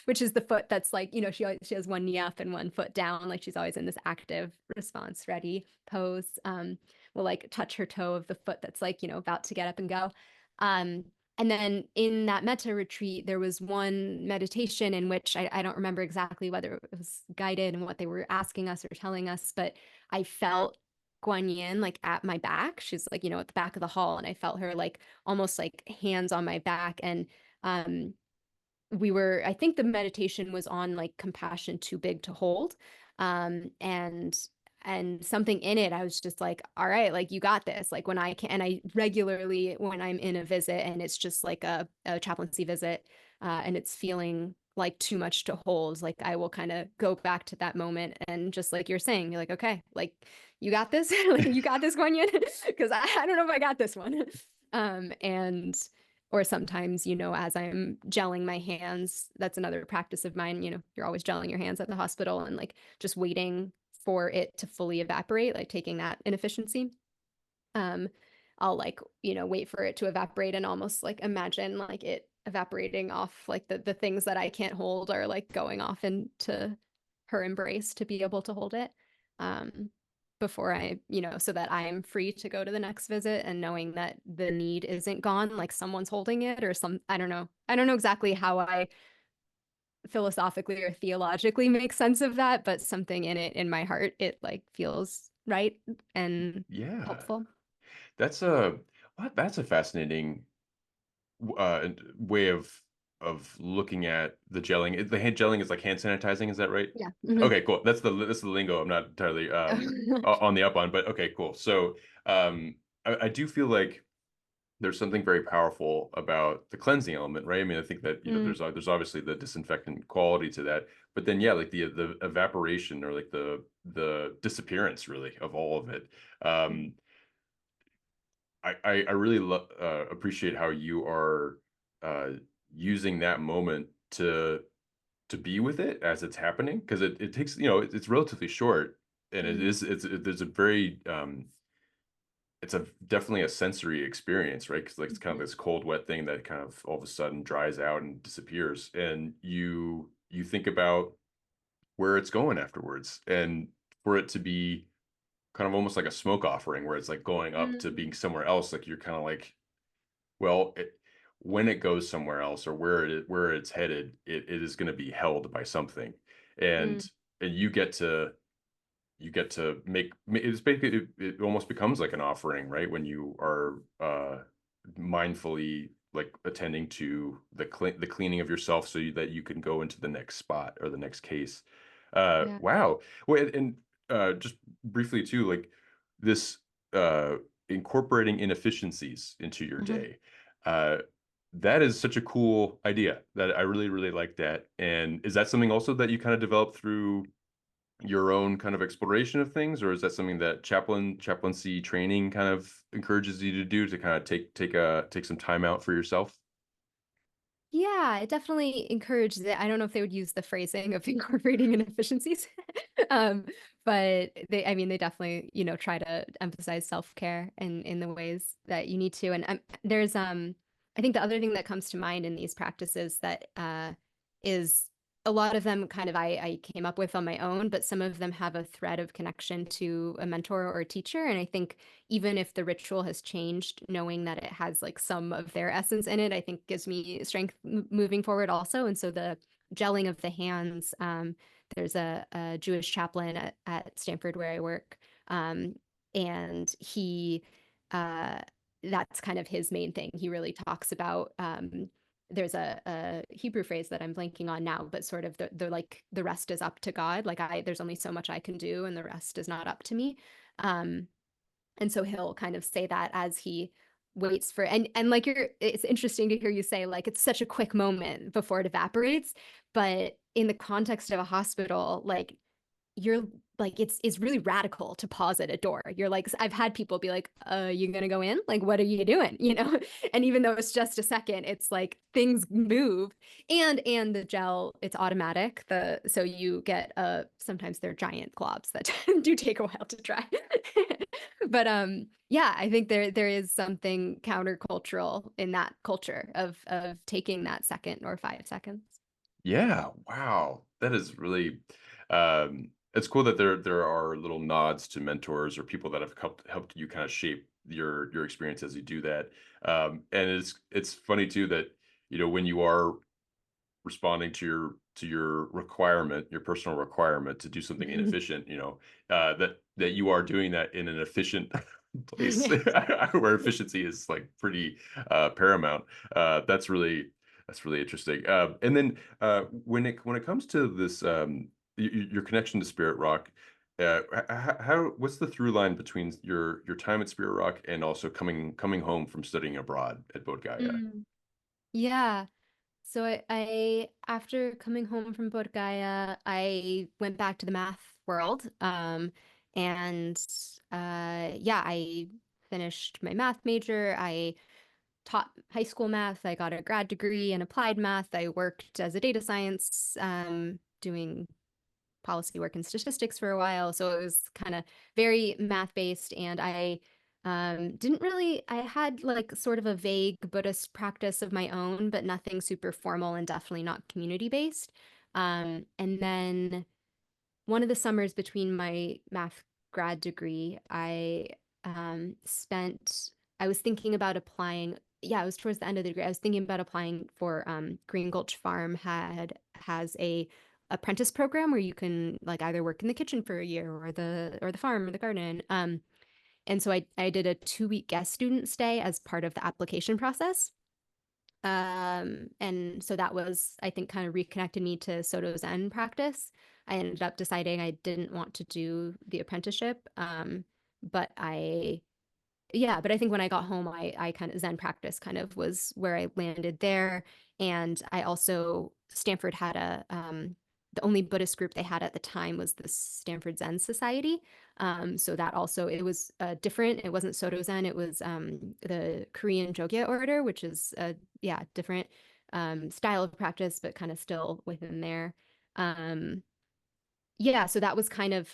which is the foot that's like, she has one knee up and one foot down. Like she's always in this active response ready pose. Will like touch her toe of the foot that's like, about to get up and go. Um, and then in that metta retreat, there was one meditation in which I don't remember exactly whether it was guided and what they were asking us or telling us, but I felt Guanyin like at my back. She's like, at the back of the hall, and I felt her like almost like hands on my back. And um I think the meditation was on like compassion too big to hold. And something in it, I was just like, all right, like you got this. Like when I can, and I regularly, when I'm in a visit and it's just like a chaplaincy visit, and it's feeling like too much to hold, like I will kind of go back to that moment and just like you're saying, you're like, okay, like you got this, like you got this one yet? Because I don't know if I got this one. And or sometimes, as I'm gelling my hands, that's another practice of mine. You're always gelling your hands at the hospital and like just waiting for it to fully evaporate, like taking that inefficiency. Um, I'll like, wait for it to evaporate and almost like imagine like it evaporating off, like the things that I can't hold are like going off into her embrace to be able to hold it. Um, before so that I'm free to go to the next visit and knowing that the need isn't gone, like someone's holding it or I don't know. I don't know exactly how I philosophically or theologically make sense of that, but something in it in my heart, it like feels right and Yeah. helpful. That's That's a fascinating way of looking at the gelling. The hand gelling is like hand sanitizing, is that right? Yeah. Mhm. Okay, cool. That's the lingo I'm not entirely on the up on, but okay, cool. So I do feel like there's something very powerful about the cleansing element, right? I mean, I think that, Mm, there's obviously the disinfectant quality to that, but then yeah, like the evaporation or like the disappearance really of all of it. mm, Um, I really appreciate how you are uh, using that moment to be with it as it's happening, because it takes, it's relatively short, and mm, there's a very it's a definitely a sensory experience, right? Because like it's kind of mhm, this cold, wet thing that kind of all of a sudden dries out and disappears, and you think about where it's going afterwards, and for it to be kind of almost like a smoke offering, where it's like going up to being mm, somewhere else, like you're kind of like, well, when it goes somewhere else or where it's headed, it is going to be held by something, mm, and you get to it's basically it almost becomes like an offering, right? When you are mindfully like attending to the cleaning of yourself so that you can go into the next spot or the next case. yeah. Wow. Well, and just briefly too, like this uh incorporating inefficiencies into your Uh-huh. day. Uh that is such a cool idea that I really, really like that. And is that something also that you kind of developed through your own kind of exploration of things, or is that something that chaplaincy training kind of encourages you to do, to kind of take some time out for yourself? Yeah, it definitely encouraged it. I don't know if they would use the phrasing of incorporating inefficiencies. Um, but I mean, they definitely, try to emphasize self-care in the ways that you need to. And there's, I think the other thing that comes to mind in these practices that is a lot of them kind of I came up with on my own, but some of them have a thread of connection to a mentor or a teacher. And I think even if the ritual has changed, knowing that it has like some of their essence in it, I think gives me strength moving forward also. And so the gelling of the hands, there's a Jewish chaplain at Stanford where I work, and uh, that's kind of his main thing. He really talks about there's a Hebrew phrase that I'm blanking on now, but sort of the like the rest is up to God. Like there's only so much I can do, and the rest is not up to me. Um, and so he'll kind of say that as he waits for and like it's interesting to hear you say like it's such a quick moment before it evaporates, but in the context of a hospital, like you're like it's really radical to pause at a door. You're like I've had people be like, you gonna go in? Like what are you doing? And even though it's just a second, it's like things move. And the gel, it's automatic. So you get sometimes they're giant globs that do take a while to dry. But yeah, I think there is something countercultural in that culture of taking that second or 5 seconds. Yeah, wow. That is really it's cool that there are little nods to mentors or people that have helped you kind of shape your experience as you do that. And it's funny too that, when you are responding to your requirement, your personal requirement to do something inefficient, that you are doing that in an efficient place Yeah. where efficiency is like pretty paramount. That's really interesting. And then when it comes to this, your connection to Spirit Rock. How what's the through line between your time at Spirit Rock and also coming home from studying abroad at Bodh Gaya? Mm. Yeah. So I after coming home from Bodh Gaya, I went back to the math world. And yeah, I finished my math major. I taught high school math. I got a grad degree in applied math. I worked as a data science, doing policy work and statistics for a while. So it was kind of very math based. And I didn't really, I had like sort of a vague Buddhist practice of my own, but nothing super formal and definitely not community based. And then one of the summers between my math grad degree, spent, I was thinking about applying. Yeah, it was towards the end of the degree. I was thinking about applying for Green Gulch Farm has a apprentice program where you can like either work in the kitchen for a year or the farm or the garden. And so I did a 2-week guest student stay as part of the application process. And so that was, I think, kind of reconnected me to Soto Zen practice. I ended up deciding I didn't want to do the apprenticeship. But I think when I got home, I kind of Zen practice kind of was where I landed there. And I also, Stanford had the only Buddhist group they had at the time was the Stanford Zen Society. So that also, it was different. It wasn't Soto Zen, it was the Korean Jogye order, which is different style of practice, but kind of still within there. Um, yeah, so that was kind of,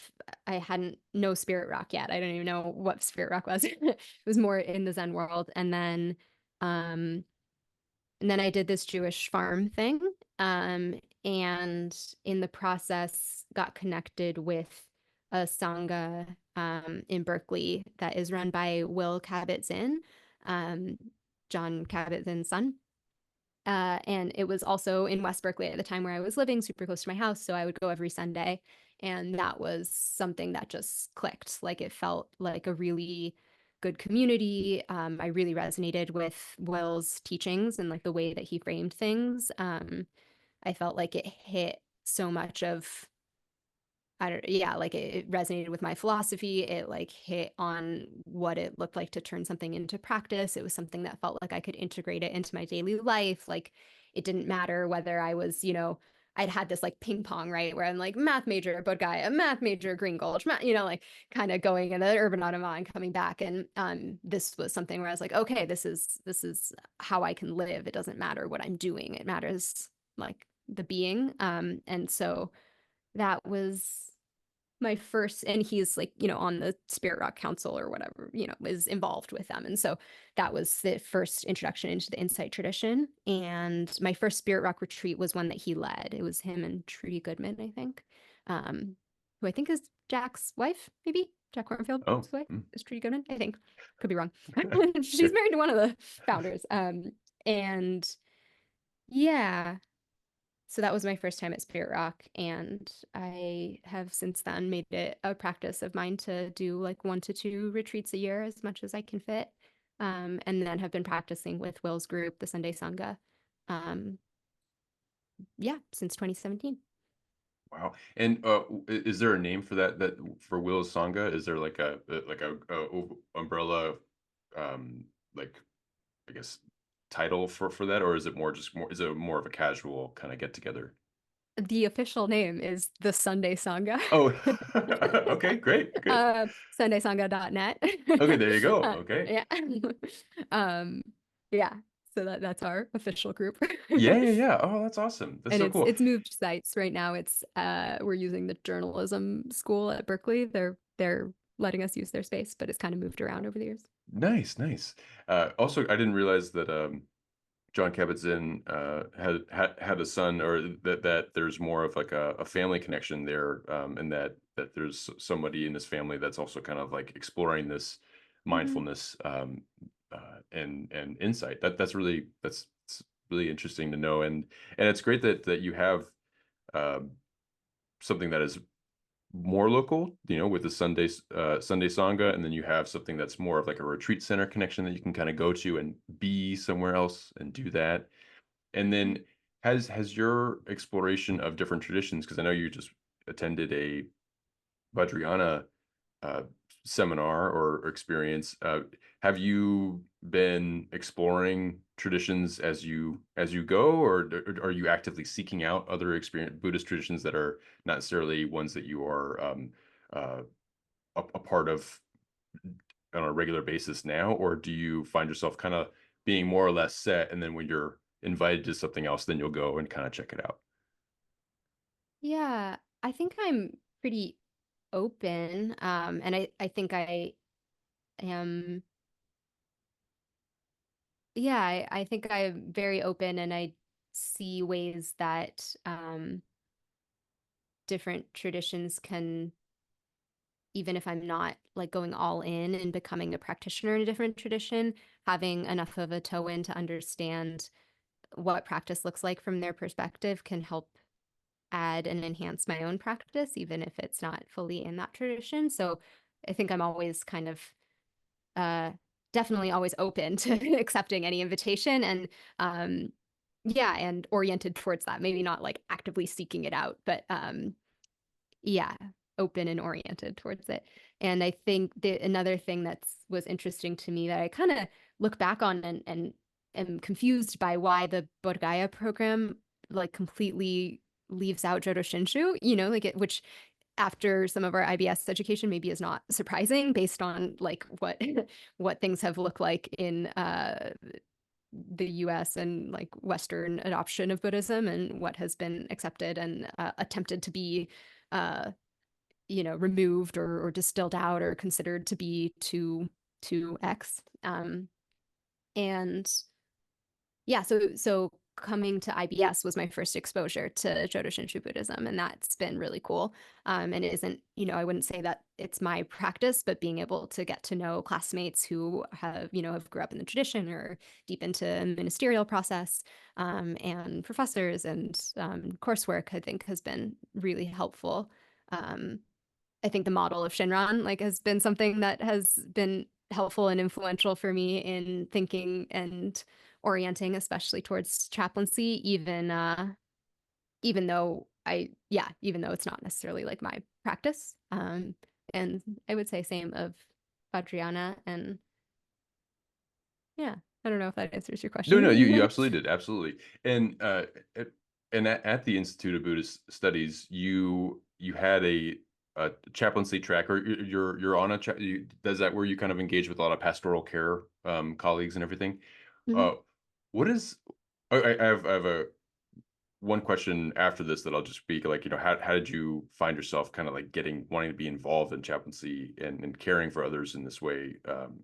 I hadn't no spirit rock yet. I don't even know what spirit rock was. It was more in the Zen world. Um and then I did this Jewish farm thing. And in the process got connected with a Sangha in Berkeley that is run by Will Kabat-Zinn, um, John Kabat-Zinn's son. And it was also in West Berkeley at the time where I was living, super close to my house. So I would go every Sunday. And that was something that just clicked. Like it felt like a really good community. I really resonated with Will's teachings and like the way that he framed things. I felt like it hit so much of I don't, yeah, like it resonated with my philosophy. It like hit on what it looked like to turn something into practice. It was something that felt like I could integrate it into my daily life. Like it didn't matter whether I was, I'd had this like ping pong, right? Where I'm like math major, Bodh Gaya, math major, Green Gulch, like kind of going in the urban Ottawa and coming back. And this was something where I was like, okay, this is how I can live. It doesn't matter what I'm doing. It matters like the being. And so that was my first, and he's like, on the Spirit Rock Council or whatever, is involved with them. And so that was the first introduction into the Insight tradition. And my first Spirit Rock retreat was one that he led. It was him and Trudy Goodman, I think, who I think is Jack's wife, maybe Jack Kornfield's Oh, wife mm, is Trudy Goodman. I think, could be wrong. yeah. She's married to one of the founders. And yeah, so that was my first time at Spirit Rock, and I have since then made it a practice of mine to do like 1 to 2 retreats a year as much as I can fit. And then have been practicing with Will's group, the Sunday Sangha, um, yeah, since 2017. Wow. And is there a name for that for Will's Sangha? Is there like a umbrella um like I guess title for that, or is it more is it more of a casual kind of get together? The official name is the Sunday Sangha. Oh, okay, great, good. Sundaysangha.net. Okay, there you go. Okay. Yeah. Um, yeah. So that's our official group. Yeah, yeah, yeah. Oh, that's awesome. That's And so it's cool. it's moved sites right now. It's we're using the journalism school at Berkeley. They're letting us use their space, but it's kind of moved around over the years. Nice, nice. Also, I didn't realize that John Kabat-Zinn had a son, or that there's more of like a family connection there, and that there's somebody in this family that's also kind of like exploring this Hmm. mindfulness and insight. That's really interesting to know, and it's great that you have um, something that is more local, with the Sunday Sangha, and then you have something that's more of like a retreat center connection that you can kind of go to and be somewhere else and do that. And then has your exploration of different traditions, because I know you just attended a Vajrayana uh, seminar or experience, have you been exploring traditions as you go, or are you actively seeking out other experience Buddhist traditions that are not necessarily ones that you are uh, a part of on a regular basis now, or do you find yourself kind of being more or less set, and then when you're invited to something else, then you'll go and kind of check it out? Yeah, I think I'm pretty open. And I think I am, yeah, I think I'm very open and I see ways that different traditions can, even if I'm not like going all in and becoming a practitioner in a different tradition, having enough of a toe in to understand what practice looks like from their perspective can help add and enhance my own practice, even if it's not fully in that tradition. So I think I'm always kind of definitely always open to accepting any invitation, and yeah, and oriented towards that. Maybe not like actively seeking it out, but yeah, open and oriented towards it. And I think another thing that's was interesting to me that I kind of look back on and am confused by why the Bodh Gaya program like completely leaves out Jodo Shinshu, like which after some of our IBS education maybe is not surprising based on like what what things have looked like in the US and like Western adoption of Buddhism and what has been accepted and attempted to be uh, removed or distilled out or considered to be to X. And yeah, so coming to IBS was my first exposure to Jodo Shinshu Buddhism, and that's been really cool. And it isn't, I wouldn't say that it's my practice, but being able to get to know classmates who have grew up in the tradition or deep into ministerial process, and professors and coursework, I think has been really helpful. I think the model of Shinran like has been something that has been helpful and influential for me in thinking and orienting, especially towards chaplaincy, even though it's not necessarily like my practice. And I would say same of Adriana. And yeah, I don't know if that answers your No, no, you question. absolutely did, absolutely. And at, at the Institute of Buddhist Studies, you had a chaplaincy track, or you're on a does that where you kind of engage with a lot of pastoral care colleagues and everything. Mhm. Uh, what is I have a one question after this that I'll just speak, like, how did you find yourself kind of like wanting to be involved in chaplaincy and caring for others in this way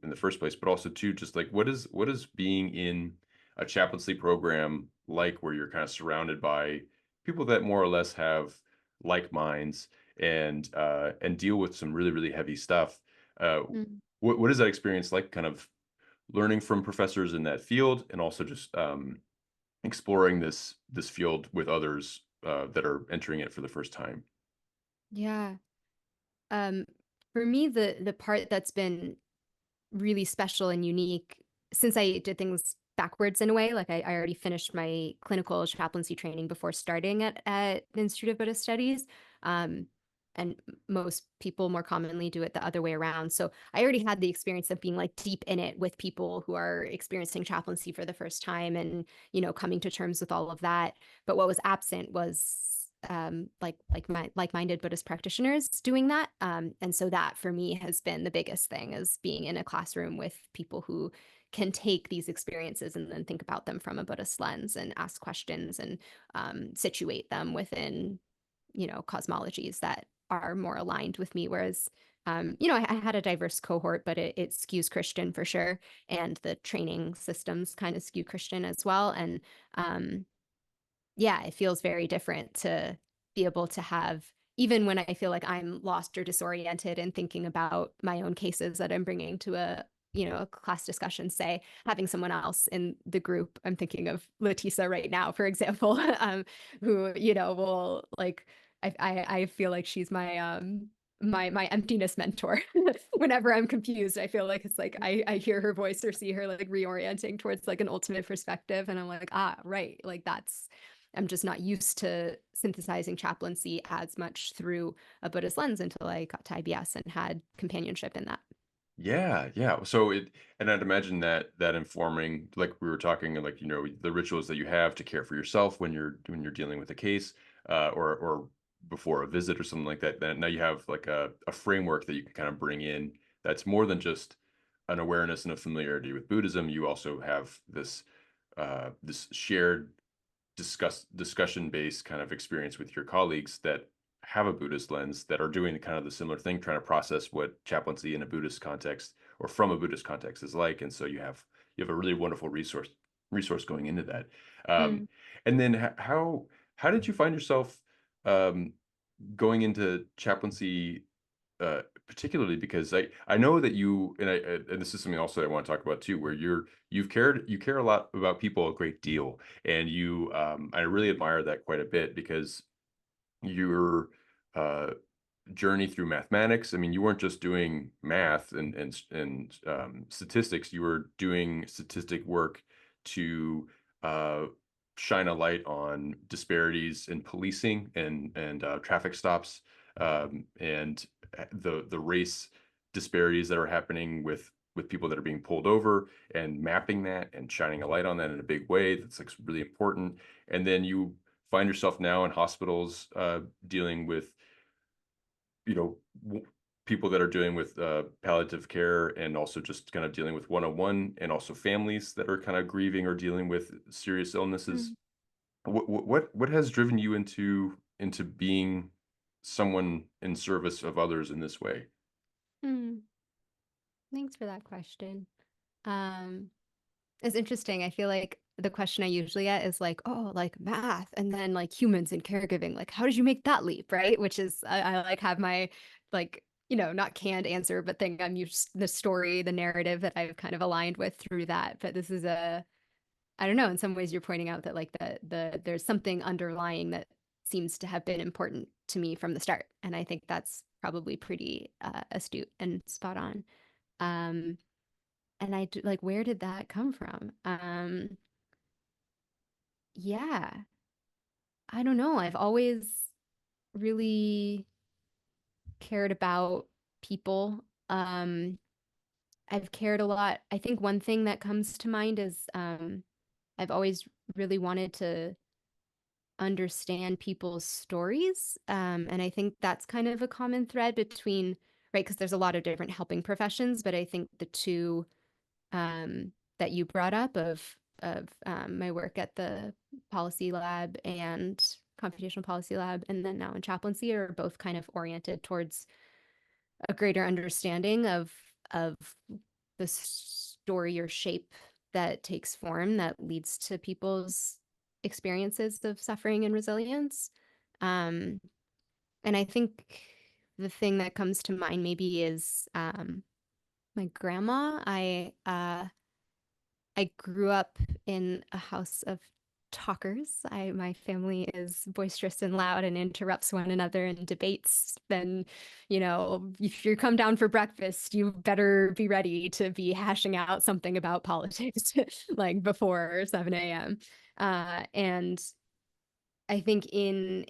in the first place, but also too, just like what is being in a chaplaincy program like, where you're kind of surrounded by people that more or less have like minds and deal with some really, really heavy stuff. Uh, Mm. what is that experience like, kind of learning from professors in that field, and also just exploring this field with others that are entering it for the first time? Yeah. Um, for me, the part that's been really special and unique since I did things backwards in a way. Like I already finished my clinical chaplaincy training before starting at the Institute of Buddhist Studies. Um, and most people more commonly do it the other way around. So I already had the experience of being like deep in it with people who are experiencing chaplaincy for the first time and, coming to terms with all of that. But what was absent was my like-minded Buddhist practitioners doing that. And so that for me has been the biggest thing, is being in a classroom with people who can take these experiences and then think about them from a Buddhist lens and ask questions and situate them within, cosmologies that are more aligned with me. Whereas, I had a diverse cohort, but it skews Christian for sure. And the training systems kind of skew Christian as well. And um, yeah, it feels very different to be able to have, even when I feel like I'm lost or disoriented and thinking about my own cases that I'm bringing to a class discussion, say, having someone else in the group. I'm thinking of Letisa right now, for example, who, will like, I feel like she's my emptiness mentor. Whenever I'm confused, I feel like it's like I hear her voice or see her like reorienting towards like an ultimate perspective, and I'm like, right, like that's, I'm just not used to synthesizing chaplaincy as much through a Buddhist lens until I got to IBS and had companionship in that. Yeah, yeah. So and I'd imagine that informing, like we were talking, like, the rituals that you have to care for yourself when you're dealing with a case, or before a visit or something like that. Then now you have like a framework that you can kind of bring in, that's more than just an awareness and a familiarity with Buddhism. You also have this shared discussion based kind of experience with your colleagues that have a Buddhist lens, that are doing kind of the similar thing, trying to process what chaplaincy in a Buddhist context or from a Buddhist context is like. And so you have a really wonderful resource going into that. Um, Mm. and then how did you find yourself um, going into chaplaincy, particularly because I know that and this is something also I want to talk about too, where you care a lot about people a great deal, and I really admire that quite a bit, because you're uh journey through mathematics. I mean, you weren't just doing math and statistics. You were doing statistic work to uh, shine a light on disparities in policing and traffic stops, and the race disparities that are happening with people that are being pulled over, and mapping that and shining a light on that in a big way. That's like really important. And then you find yourself now in hospitals, dealing with, you know, people that are dealing with palliative care, and also just kind of dealing with one-on-one, and also families that are kind of grieving or dealing with serious illnesses. Mm, What has driven you into being someone in service of others in this way? mm. Thanks for that question. Um, it's interesting. I feel like the question I usually get is like, oh, like math, and then like humans and caregiving. Like, how did you make that leap, right? Which is I like have my like, not canned answer, but think I'm used the story, the narrative that I've kind of aligned with through that. But this is I don't know, in some ways you're pointing out that like there's something underlying that seems to have been important to me from the start. And I think that's probably pretty astute and spot on. Um, and like, where did that come from? Yeah, I don't know. I've always really cared about people. I've cared a lot. I think one thing that comes to mind is I've always really wanted to understand people's stories. And I think that's kind of a common thread between, right, because there's a lot of different helping professions, but I think the two that you brought up of my work at the policy lab and computational policy lab, and then now in chaplaincy, are both kind of oriented towards a greater understanding of the story or shape that takes form that leads to people's experiences of suffering and resilience. Um, and I think the thing that comes to mind maybe is my grandma. I grew up in a house of talkers. My family is boisterous and loud and interrupts one another and debates. Then, if you come down for breakfast, you better be ready to be hashing out something about politics like before 7 a.m. And I think in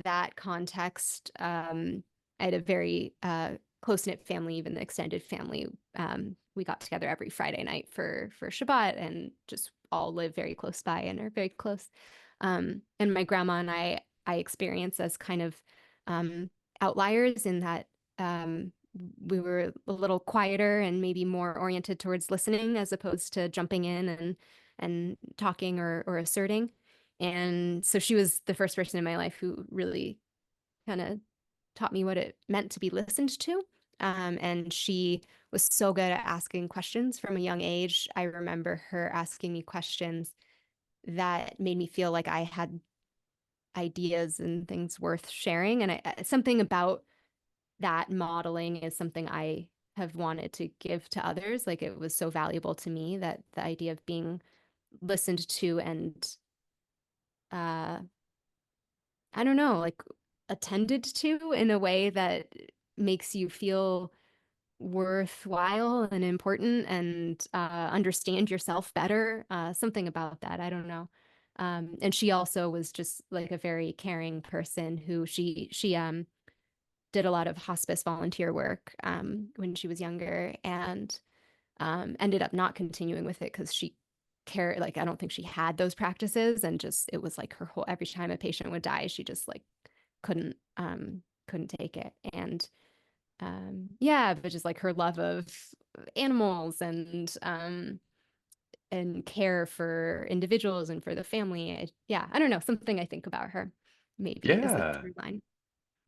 that context, I had a very close-knit family, even the extended family. We got together every Friday night for Shabbat and just all live very close by and are very close. And my grandma and I experience as kind of outliers in that we were a little quieter and maybe more oriented towards listening as opposed to jumping in and talking or asserting. And so she was the first person in my life who really kind of taught me what it meant to be listened to. And she was so good at asking questions from a young age. I remember her asking me questions that made me feel like I had ideas and things worth sharing. And something about that modeling is something I have wanted to give to others. Like it was so valuable to me that the idea of being listened to and uh, I don't know, like attended to in a way that makes you feel worthwhile and important and understand yourself better. Something about that. I don't know. And she also was just like a very caring person who she did a lot of hospice volunteer work when she was younger and ended up not continuing with it because she cared, like I don't think she had those practices and just it was like her whole every time a patient would die, she just like couldn't take it. And yeah, but just like her love of animals and care for individuals and for the family. Yeah, I don't know, something I think about her maybe is a Yeah. through line.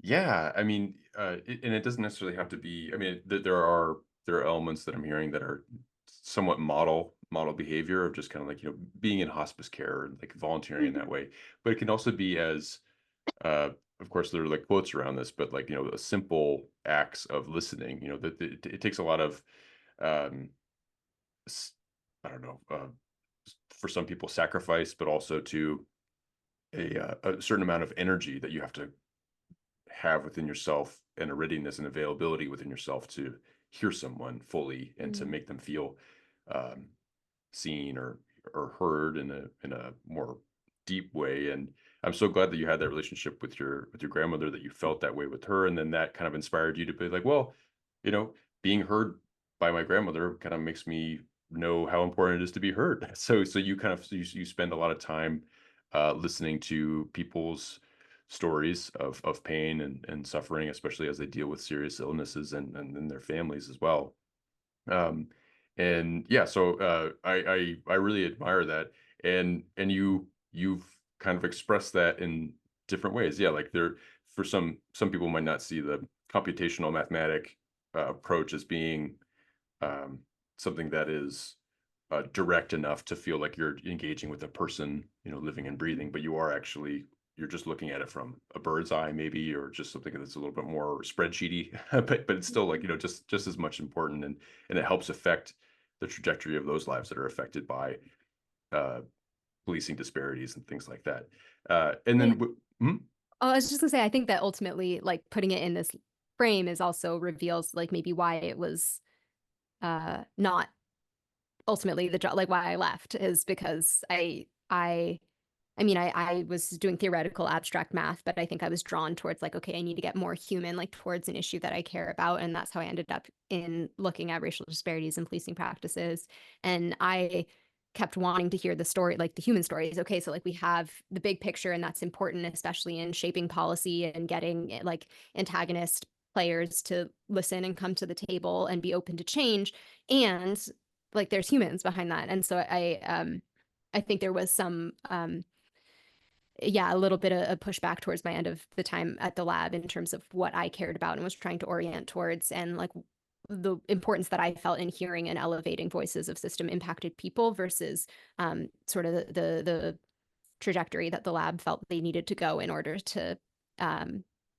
Yeah, I mean, and it doesn't necessarily have to be. I mean, there are elements that I'm hearing that are somewhat model behavior of just kind of like, being in hospice care and like volunteering in that Mhm. way. But it can also be as, uh, of course, there are like quotes around this, but like, simple acts of listening. That it takes a lot of, um, s- I don't know, for some people sacrifice, but also to a certain amount of energy that you have to have within yourself, and a readiness and availability within yourself to hear someone fully and to Mm. make them feel um, seen or heard in a more deep way. And I'm so glad that you had that relationship with your grandmother, that you felt that way with her, and then that kind of inspired you to be like, well, you know, being heard by my grandmother kind of makes me know how important it is to be heard. So you kind of you spend a lot of time listening to people's stories of pain and suffering, especially as they deal with serious illnesses and their families as well. Um, and yeah, so I really admire that, and you've kind of expressed that in different ways. Yeah, like there for some people might not see the computational mathematic approach as being um, something that is direct enough to feel like you're engaging with a person, you know, living and breathing, but you are actually you're just looking at it from a bird's eye, maybe, or just something that's a little bit more spreadsheety, but it's still like, you know, just as much important, and it helps affect the trajectory of those lives that are affected by uh, policing disparities and things like that. And then, Yeah. hmm? Oh, I was just gonna say, I think that ultimately, like putting it in this frame is also reveals like maybe why it was not ultimately the job, like why I left is because I mean, I was doing theoretical abstract math, but I think I was drawn towards like, okay, I need to get more human, like towards an issue that I care about. And that's how I ended up in looking at racial disparities in policing practices. And I kept wanting to hear the story, like the human stories. Okay, so like we have the big picture, and that's important, especially in shaping policy and getting like antagonist players to listen and come to the table and be open to change. And like there's humans behind that. And so I think there was some yeah, a little bit of a pushback towards my end of the time at the lab in terms of what I cared about and was trying to orient towards, and like the importance that I felt in hearing and elevating voices of system impacted people versus sort of the trajectory that the lab felt they needed to go in order to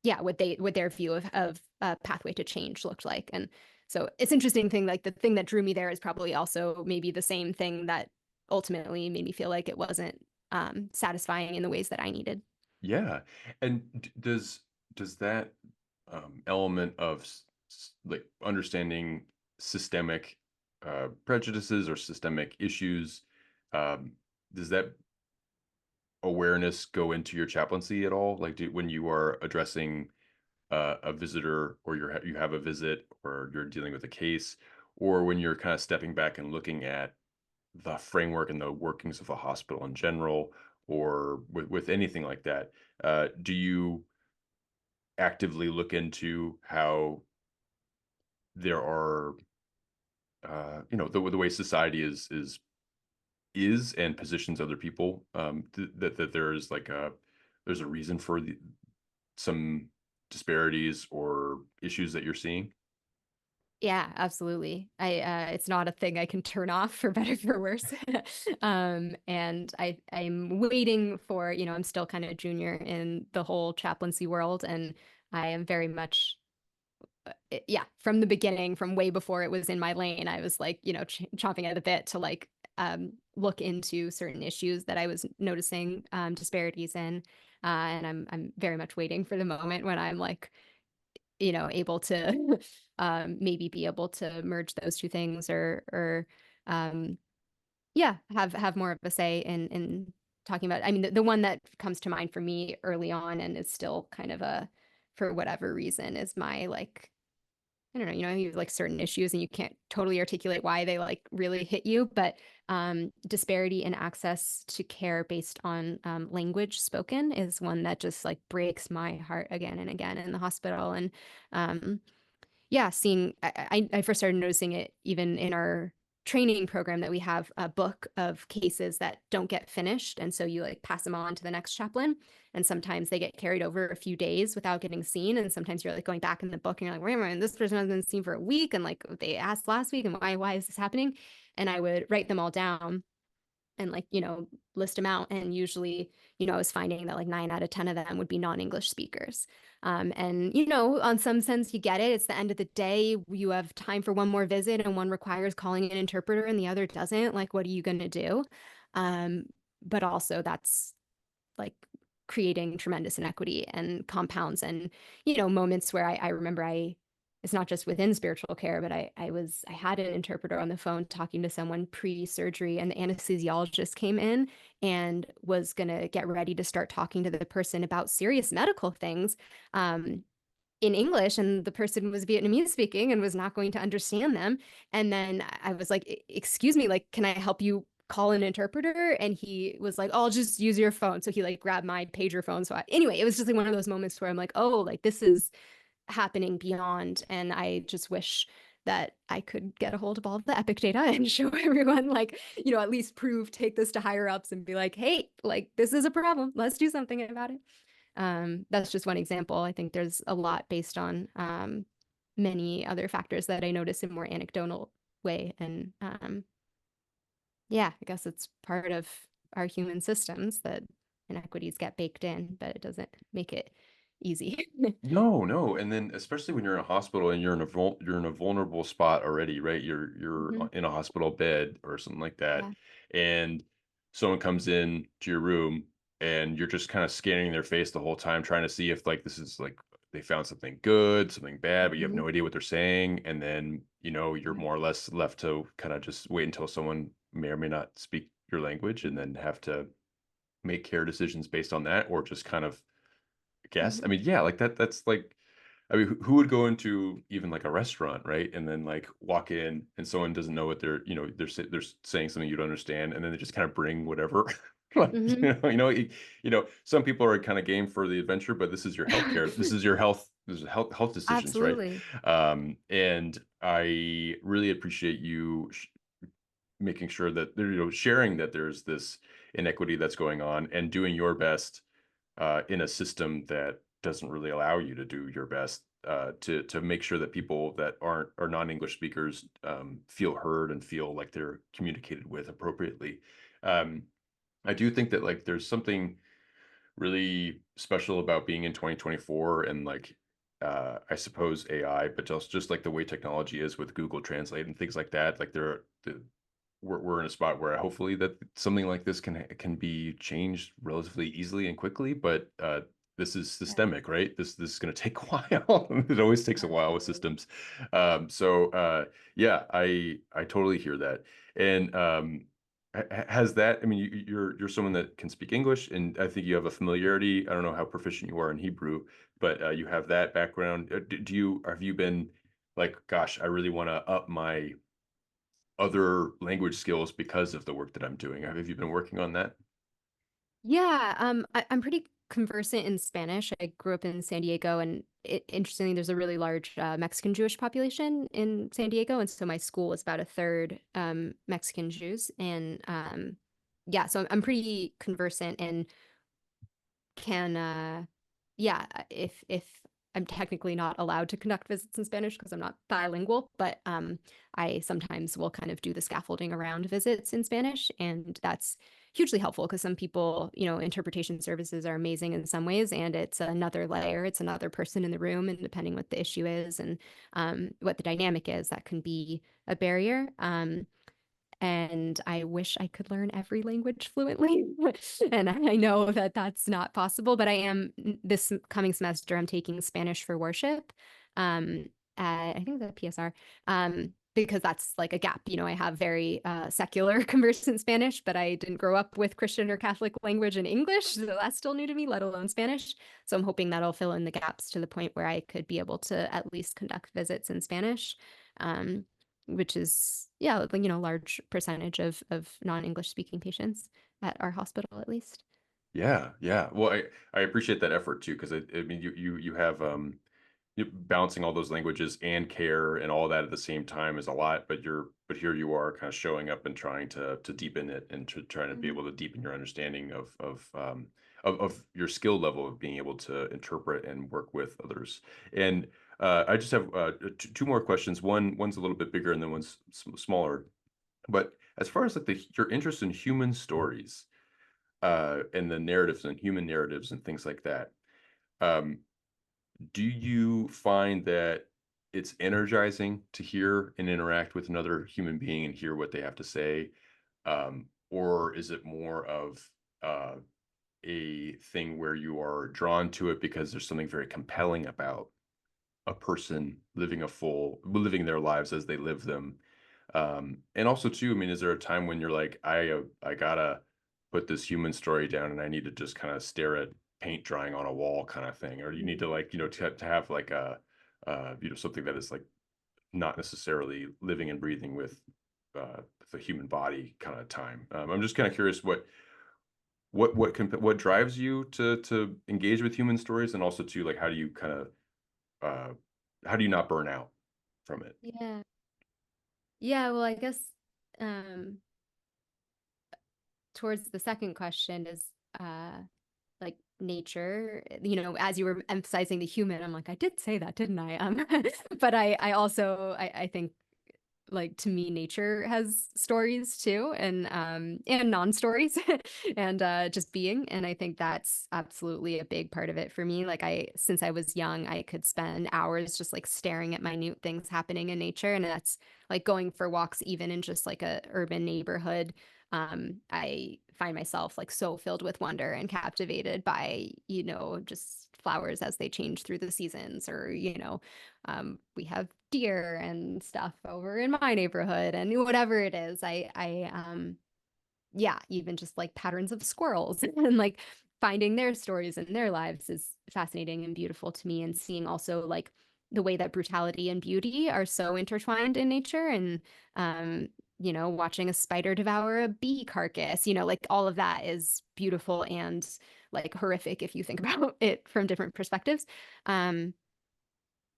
yeah, what their view of pathway to change looked like. And so it's interesting thing, like the thing that drew me there is probably also maybe the same thing that ultimately made me feel like it wasn't satisfying in the ways that I needed. Yeah. And does that element of like understanding systemic prejudices or systemic issues, um, does that awareness go into your chaplaincy at all? Like, when you are addressing a visitor, or you have a visit, or you're dealing with a case, or when you're kind of stepping back and looking at the framework and the workings of a hospital in general, or with anything like that, do you actively look into how there are you know, the way society is and positions other people, that there's like a there's a reason for some disparities or issues that you're seeing? Yeah, absolutely. I it's not a thing I can turn off for better for worse. And I'm waiting for, you know, I'm still kind of junior in the whole chaplaincy world, and I am very much yeah, from the beginning, from way before it was in my lane, I was like, you know, chomping at the bit to like look into certain issues that I was noticing disparities in. And I'm very much waiting for the moment when I'm like, you know, able to maybe be able to merge those two things, or um, yeah, have more of a say in talking about. I mean, the one that comes to mind for me early on and is still kind of a, for whatever reason, is my like, I don't know, you know, you have like certain issues and you can't totally articulate why they like really hit you, but disparity in access to care based on language spoken is one that just like breaks my heart again and again in the hospital. And um, yeah, seeing I first started noticing it even in our training program, that we have a book of cases that don't get finished, and so you like pass them on to the next chaplain, and sometimes they get carried over a few days without getting seen, and sometimes you're like going back in the book and you're like, wait a minute, this person hasn't been seen for a week, and like they asked last week, and why is this happening? And I would write them all down and like, you know, list them out, and usually, you know, I was finding that like 9 out of 10 of them would be non-English speakers. And you know, on some sense you get it, it's the end of the day, you have time for one more visit and one requires calling an interpreter and the other doesn't, like what are you going to do? um, but also that's like creating tremendous inequity and compounds. And, you know, moments where I remember it's not just within spiritual care, but I had an interpreter on the phone talking to someone pre-surgery, and the anesthesiologist came in and was gonna get ready to start talking to the person about serious medical things. In English, and the person was Vietnamese speaking and was not going to understand them. And then I was like, excuse me, like, can I help you call an interpreter? And he was like, oh, I'll just use your phone. So he like grabbed my pager phone. So anyway, it was just like one of those moments where I'm like, oh, like this is happening beyond. And I just wish that I could get a hold of all of the Epic data and show everyone, like, you know, at least take this to higher ups and be like, hey, like, this is a problem. Let's do something about it. That's just one example. I think there's a lot based on many other factors that I notice in more anecdotal way. And yeah, I guess it's part of our human systems that inequities get baked in, but it doesn't make it easy. No, no, and then especially when you're in a hospital and you're in a vulnerable spot already, right? You're Hmm. in a hospital bed or something like that, Yeah. and someone comes in to your room and you're just kind of scanning their face the whole time, trying to see if like this is like they found something good, something bad, but you have Hmm. no idea what they're saying, and then you're Yeah. more or less left to kind of just wait until someone may or may not speak your language, and then have to make care decisions based on that, or just kind of guess. I Hmm. mean, yeah, like that's like, I mean, who would go into even like a restaurant, right? And then like walk in and someone doesn't know what they're saying something you don't understand, and then they just kind of bring whatever. Like, Hmm. some people are kind of game for the adventure, but this is your healthcare. This is your health. This is health decisions, right? Absolutely. And I really appreciate you making sure that sharing that there's this inequity that's going on and doing your best in a system that doesn't really allow you to do your best to make sure that people that are non-English speakers feel heard and feel like they're communicated with appropriately. Um, I do think that like there's something really special about being in 2024 and like I suppose AI, but just like the way technology is with Google Translate and things like that. Like we're in a spot where hopefully that something like this can be changed relatively easily and quickly, but this is Yeah, systemic, right? This is going to take a while. It always takes a while with absolutely. systems. So yeah, I totally hear that. And has that? I mean, you're someone that can speak English, and I think you have a familiarity. I don't know how proficient you are in Hebrew, but you have that background. Do you have you been like, gosh, I really want to up my other language skills because of the work that I'm doing. Have you been working on that? Yeah, I'm pretty conversant in Spanish. I grew up in San Diego, and interestingly, there's a really large Mexican Jewish population in San Diego, and so my school was about a third Mexican Jews, and yeah, so I'm pretty conversant and can yeah, if I'm technically not allowed to conduct visits in Spanish because I'm not bilingual, but I sometimes will kind of do the scaffolding around visits in Spanish, and that's hugely helpful because some people, you know, interpretation services are amazing in some ways, and it's another layer, it's another person in the room, and depending what the issue is and what the dynamic is, that can be a barrier. And I wish I could learn every language fluently. And I know that that's not possible, but I am this coming semester, I'm taking Spanish for worship. Um, I think the PSR, because that's like a gap. You know, I have very secular conversant Spanish, but I didn't grow up with Christian or Catholic language and English, so that's still new to me, let alone Spanish. So I'm hoping that'll fill in the gaps to the point where I could be able to at least conduct visits in Spanish. Um, which is, yeah, like, you know, large percentage of non-English speaking patients at our hospital at least. Yeah, yeah. Well, I appreciate that effort too, because I mean you have balancing all those languages and care and all that at the same time is a lot, but here you are kind of showing up and trying to deepen it and trying to be Mhm. able to deepen your understanding of your skill level of being able to interpret and work with others. And I just have two more questions. One's a little bit bigger and then one's smaller. But as far as like your interest in human stories and the narratives and human narratives and things like that, um, do you find that it's energizing to hear and interact with another human being and hear what they have to say? Or is it more of a thing where you are drawn to it because there's something very compelling about a person living their lives as they live them? And also too, I mean, is there a time when you're like, I gotta put this human story down and I need to just kind of stare at paint drying on a wall kind of thing? Or do you need to, like, to have like something that is like not necessarily living and breathing with the human body kind of time? I'm just kind of curious what drives you to engage with human stories, and also too, like, how do you kind of uh how do you not burn out from it? Yeah. Yeah, well, I guess um towards the second question is uh like nature, as you were emphasizing the human, I'm like, I did say that, didn't I? But I also I think, like, to me, nature has stories too, and non-stories, and just being. And I think that's absolutely a big part of it for me. Like, since I was young, I could spend hours just like staring at minute things happening in nature, and that's like going for walks even in just like a urban neighborhood. I find myself like so filled with wonder and captivated by, just flowers as they change through the seasons, or, we have deer and stuff over in my neighborhood, and whatever it is, yeah, even just like patterns of squirrels and like finding their stories and their lives is fascinating and beautiful to me. And seeing also like the way that brutality and beauty are so intertwined in nature, and watching a spider devour a bee carcass, like all of that is beautiful and like horrific if you think about it from different perspectives. Um,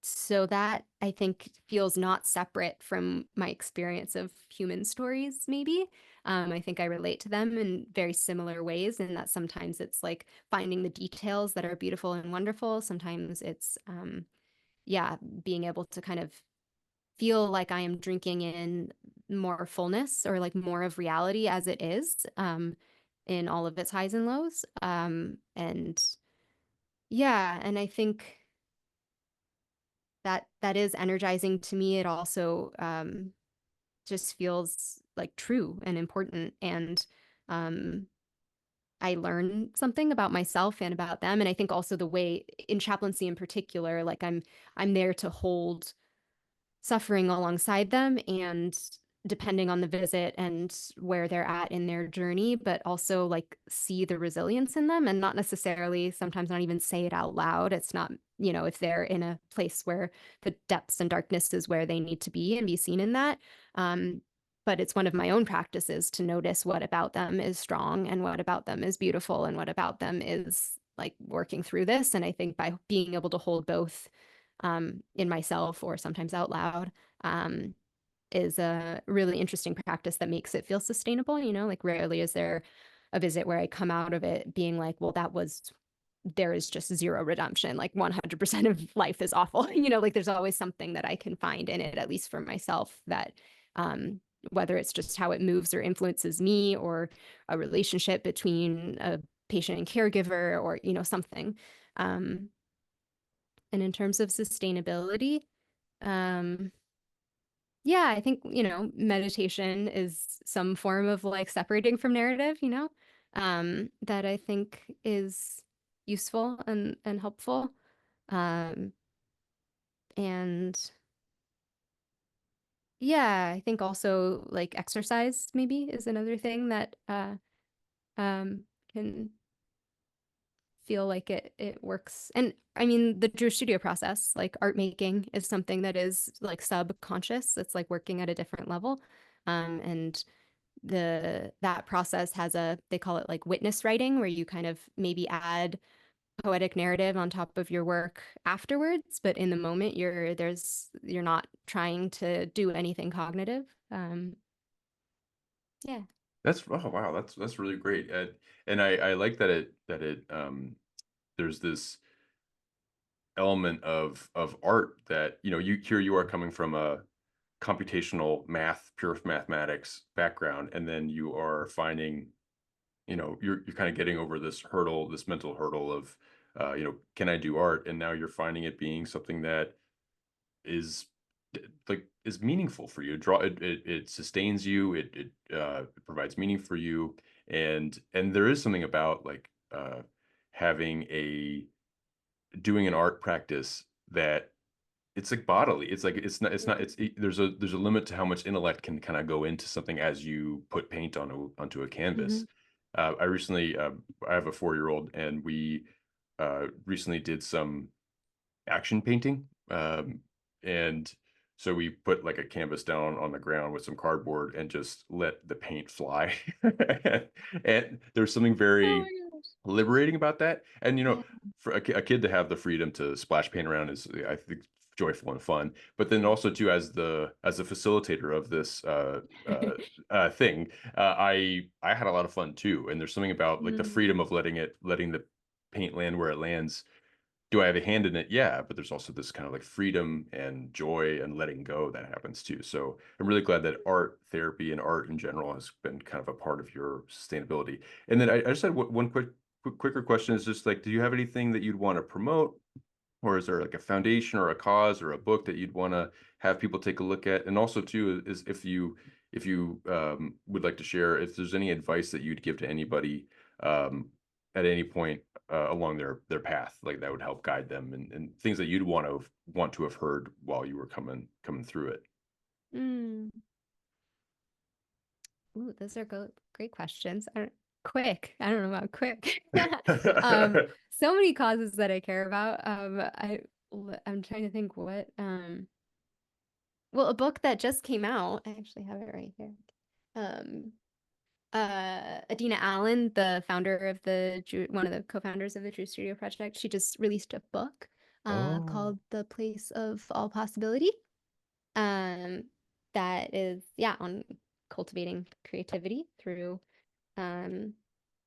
so that, I think, feels not separate from my experience of human stories, maybe. I think I relate to them in very similar ways, in that sometimes it's like finding the details that are beautiful and wonderful. Sometimes it's, yeah, being able to kind of feel like I am drinking in more fullness, or like more of reality as it is, in all of its highs and lows. And yeah, and I think that is energizing to me. It also just feels like true and important, and um, I learn something about myself and about them. And I think also the way in chaplaincy in particular, like I'm there to hold suffering alongside them, and depending on the visit and where they're at in their journey, but also like see the resilience in them, and not necessarily, sometimes not even say it out loud. It's not, if they're in a place where the depths and darkness is where they need to be and be seen in that. Um, but it's one of my own practices to notice what about them is strong, and what about them is beautiful, and what about them is like working through this. And I think by being able to hold both, in myself or sometimes out loud, um, is a really interesting practice that makes it feel sustainable. Like, rarely is there a visit where I come out of it being like, well, there is just zero redemption. Like 100% of life is awful. Like there's always something that I can find in it, at least for myself, that, um, whether it's just how it moves or influences me, or a relationship between a patient and caregiver, or, something. Um, and in terms of sustainability, um, yeah, I think, meditation is some form of like separating from narrative, that I think is useful and helpful. Um, and yeah, I think also like exercise maybe is another thing that can feel like it works. And I mean, the Jewish studio process, like art making, is something that is like subconscious. It's like working at a different level. And that process has they call it like witness writing, where you kind of maybe add poetic narrative on top of your work afterwards, but in the moment you're not trying to do anything cognitive. Yeah. That's Oh wow, that's really great. And I like that it there's this element of art that, you are coming from a computational pure mathematics background, and then you are finding, you're kind of getting over this mental hurdle of, can I do art? And now you're finding it being something that is like is meaningful for you. It sustains you. It provides meaning for you, and there is something about like having a doing an art practice that it's like bodily. It's like there's a limit to how much intellect can kind of go into something as you put paint onto a Mm-hmm. canvas. I recently I have a 4-year-old, and we recently did some action painting. And so we put like a canvas down on the ground with some cardboard and just let the paint fly. And there's something Oh very my gosh. liberating about that. And Yeah. for a kid to have the freedom to splash paint around is, I think, joyful and fun. But then also too, as the facilitator of this thing, I had a lot of fun too. And there's something about like the Mm. freedom of letting the paint land where it lands. Do I have a hand in it? Yeah, but there's also this kind of like freedom and joy and letting go that happens too. So I'm really glad that art therapy and art in general has been kind of a part of your sustainability. And then I just had one quicker question is just like, do you have anything that you'd want to promote, or is there like a foundation or a cause or a book that you'd want to have people take a look at? And also too is if you would like to share if there's any advice that you'd give to anybody um, at any point along their path, like that would help guide them, and things that you'd want to have heard while you were coming through it. Mm. Ooh, those are great questions. Quick. I don't know about quick. So many causes that I care about. I'm trying to think what. Well, a book that just came out. I actually have it right here. Um, Adina Allen, the founder of one of the co-founders of the Drew Studio Project, she just released a book Oh. called The Place of All Possibility. Um, that is, yeah, on cultivating creativity through, um,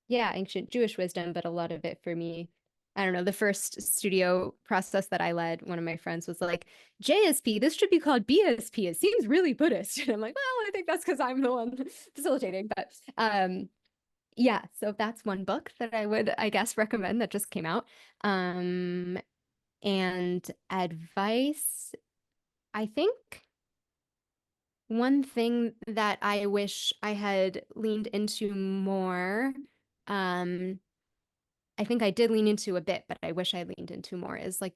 yeah, ancient Jewish wisdom, but a lot of it for me, I don't know, the first studio process that I led, one of my friends was like, JSP, this should be called BSP. It seems really Buddhist. And I'm like, well, I think that's because I'm the one facilitating. But yeah, so that's one book that I would, I guess, recommend that just came out. Um, and advice, I think one thing that I wish I had leaned into more, um, I think I did lean into a bit, but I wish I leaned into more, is like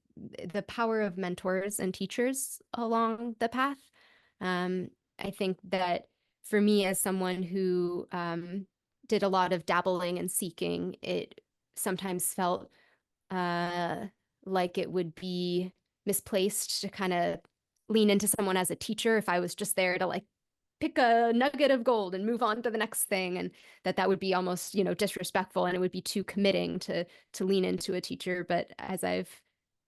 the power of mentors and teachers along the path. I think that for me, as someone who did a lot of dabbling and seeking, it sometimes felt uh, like it would be misplaced to kind of lean into someone as a teacher if I was just there to like pick a nugget of gold and move on to the next thing, and that would be almost, disrespectful, and it would be too committing to lean into a teacher. But as I've,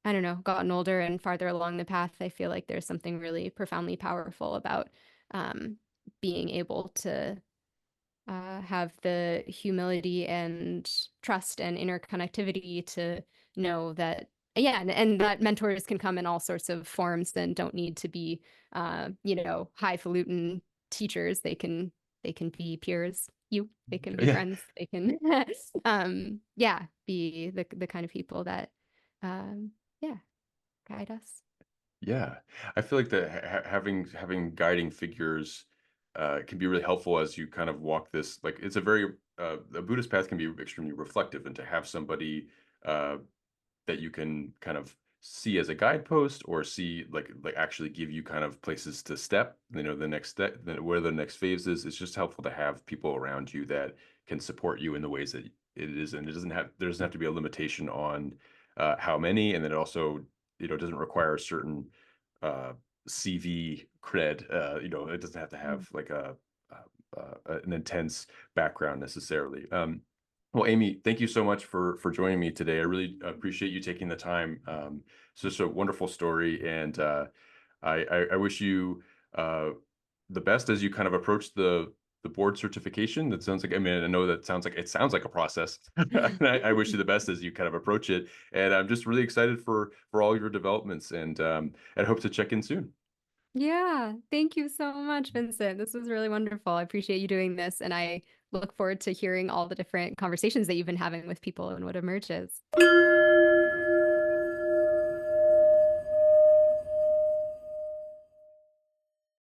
I don't know, gotten older and farther along the path, I feel like there's something really profoundly powerful about um, being able to have the humility and trust and interconnectivity to know that, yeah, and that mentors can come in all sorts of forms and don't need to be highfalutin teachers. They can be peers, they can be Yeah. friends, they can yeah, be the kind of people that yeah, guide us. Yeah, I feel like that having guiding figures can be really helpful as you kind of walk this. Like it's a very the Buddhist path can be extremely reflective, and to have somebody uh, that you can kind of see as a guidepost or see like actually give you kind of places to step, the next step, then where the next phase is. It's just helpful to have people around you that can support you in the ways that it is, and there doesn't have to be a limitation on how many, and then it also doesn't require a certain uh CV cred. It doesn't have to Mm. have like an intense background necessarily. Well, Amy, thank you so much for joining me today. I really appreciate you taking the time. It's just a wonderful story, and I wish you the best as you kind of approach the board certification. That sounds like, I mean, I know that sounds like a process. And I wish you the best as you kind of approach it. And I'm just really excited for all your developments, and hope to check in soon. Yeah, thank you so much, Vincent. This was really wonderful. I appreciate you doing this, and I look forward to hearing all the different conversations that you've been having with people and what emerges.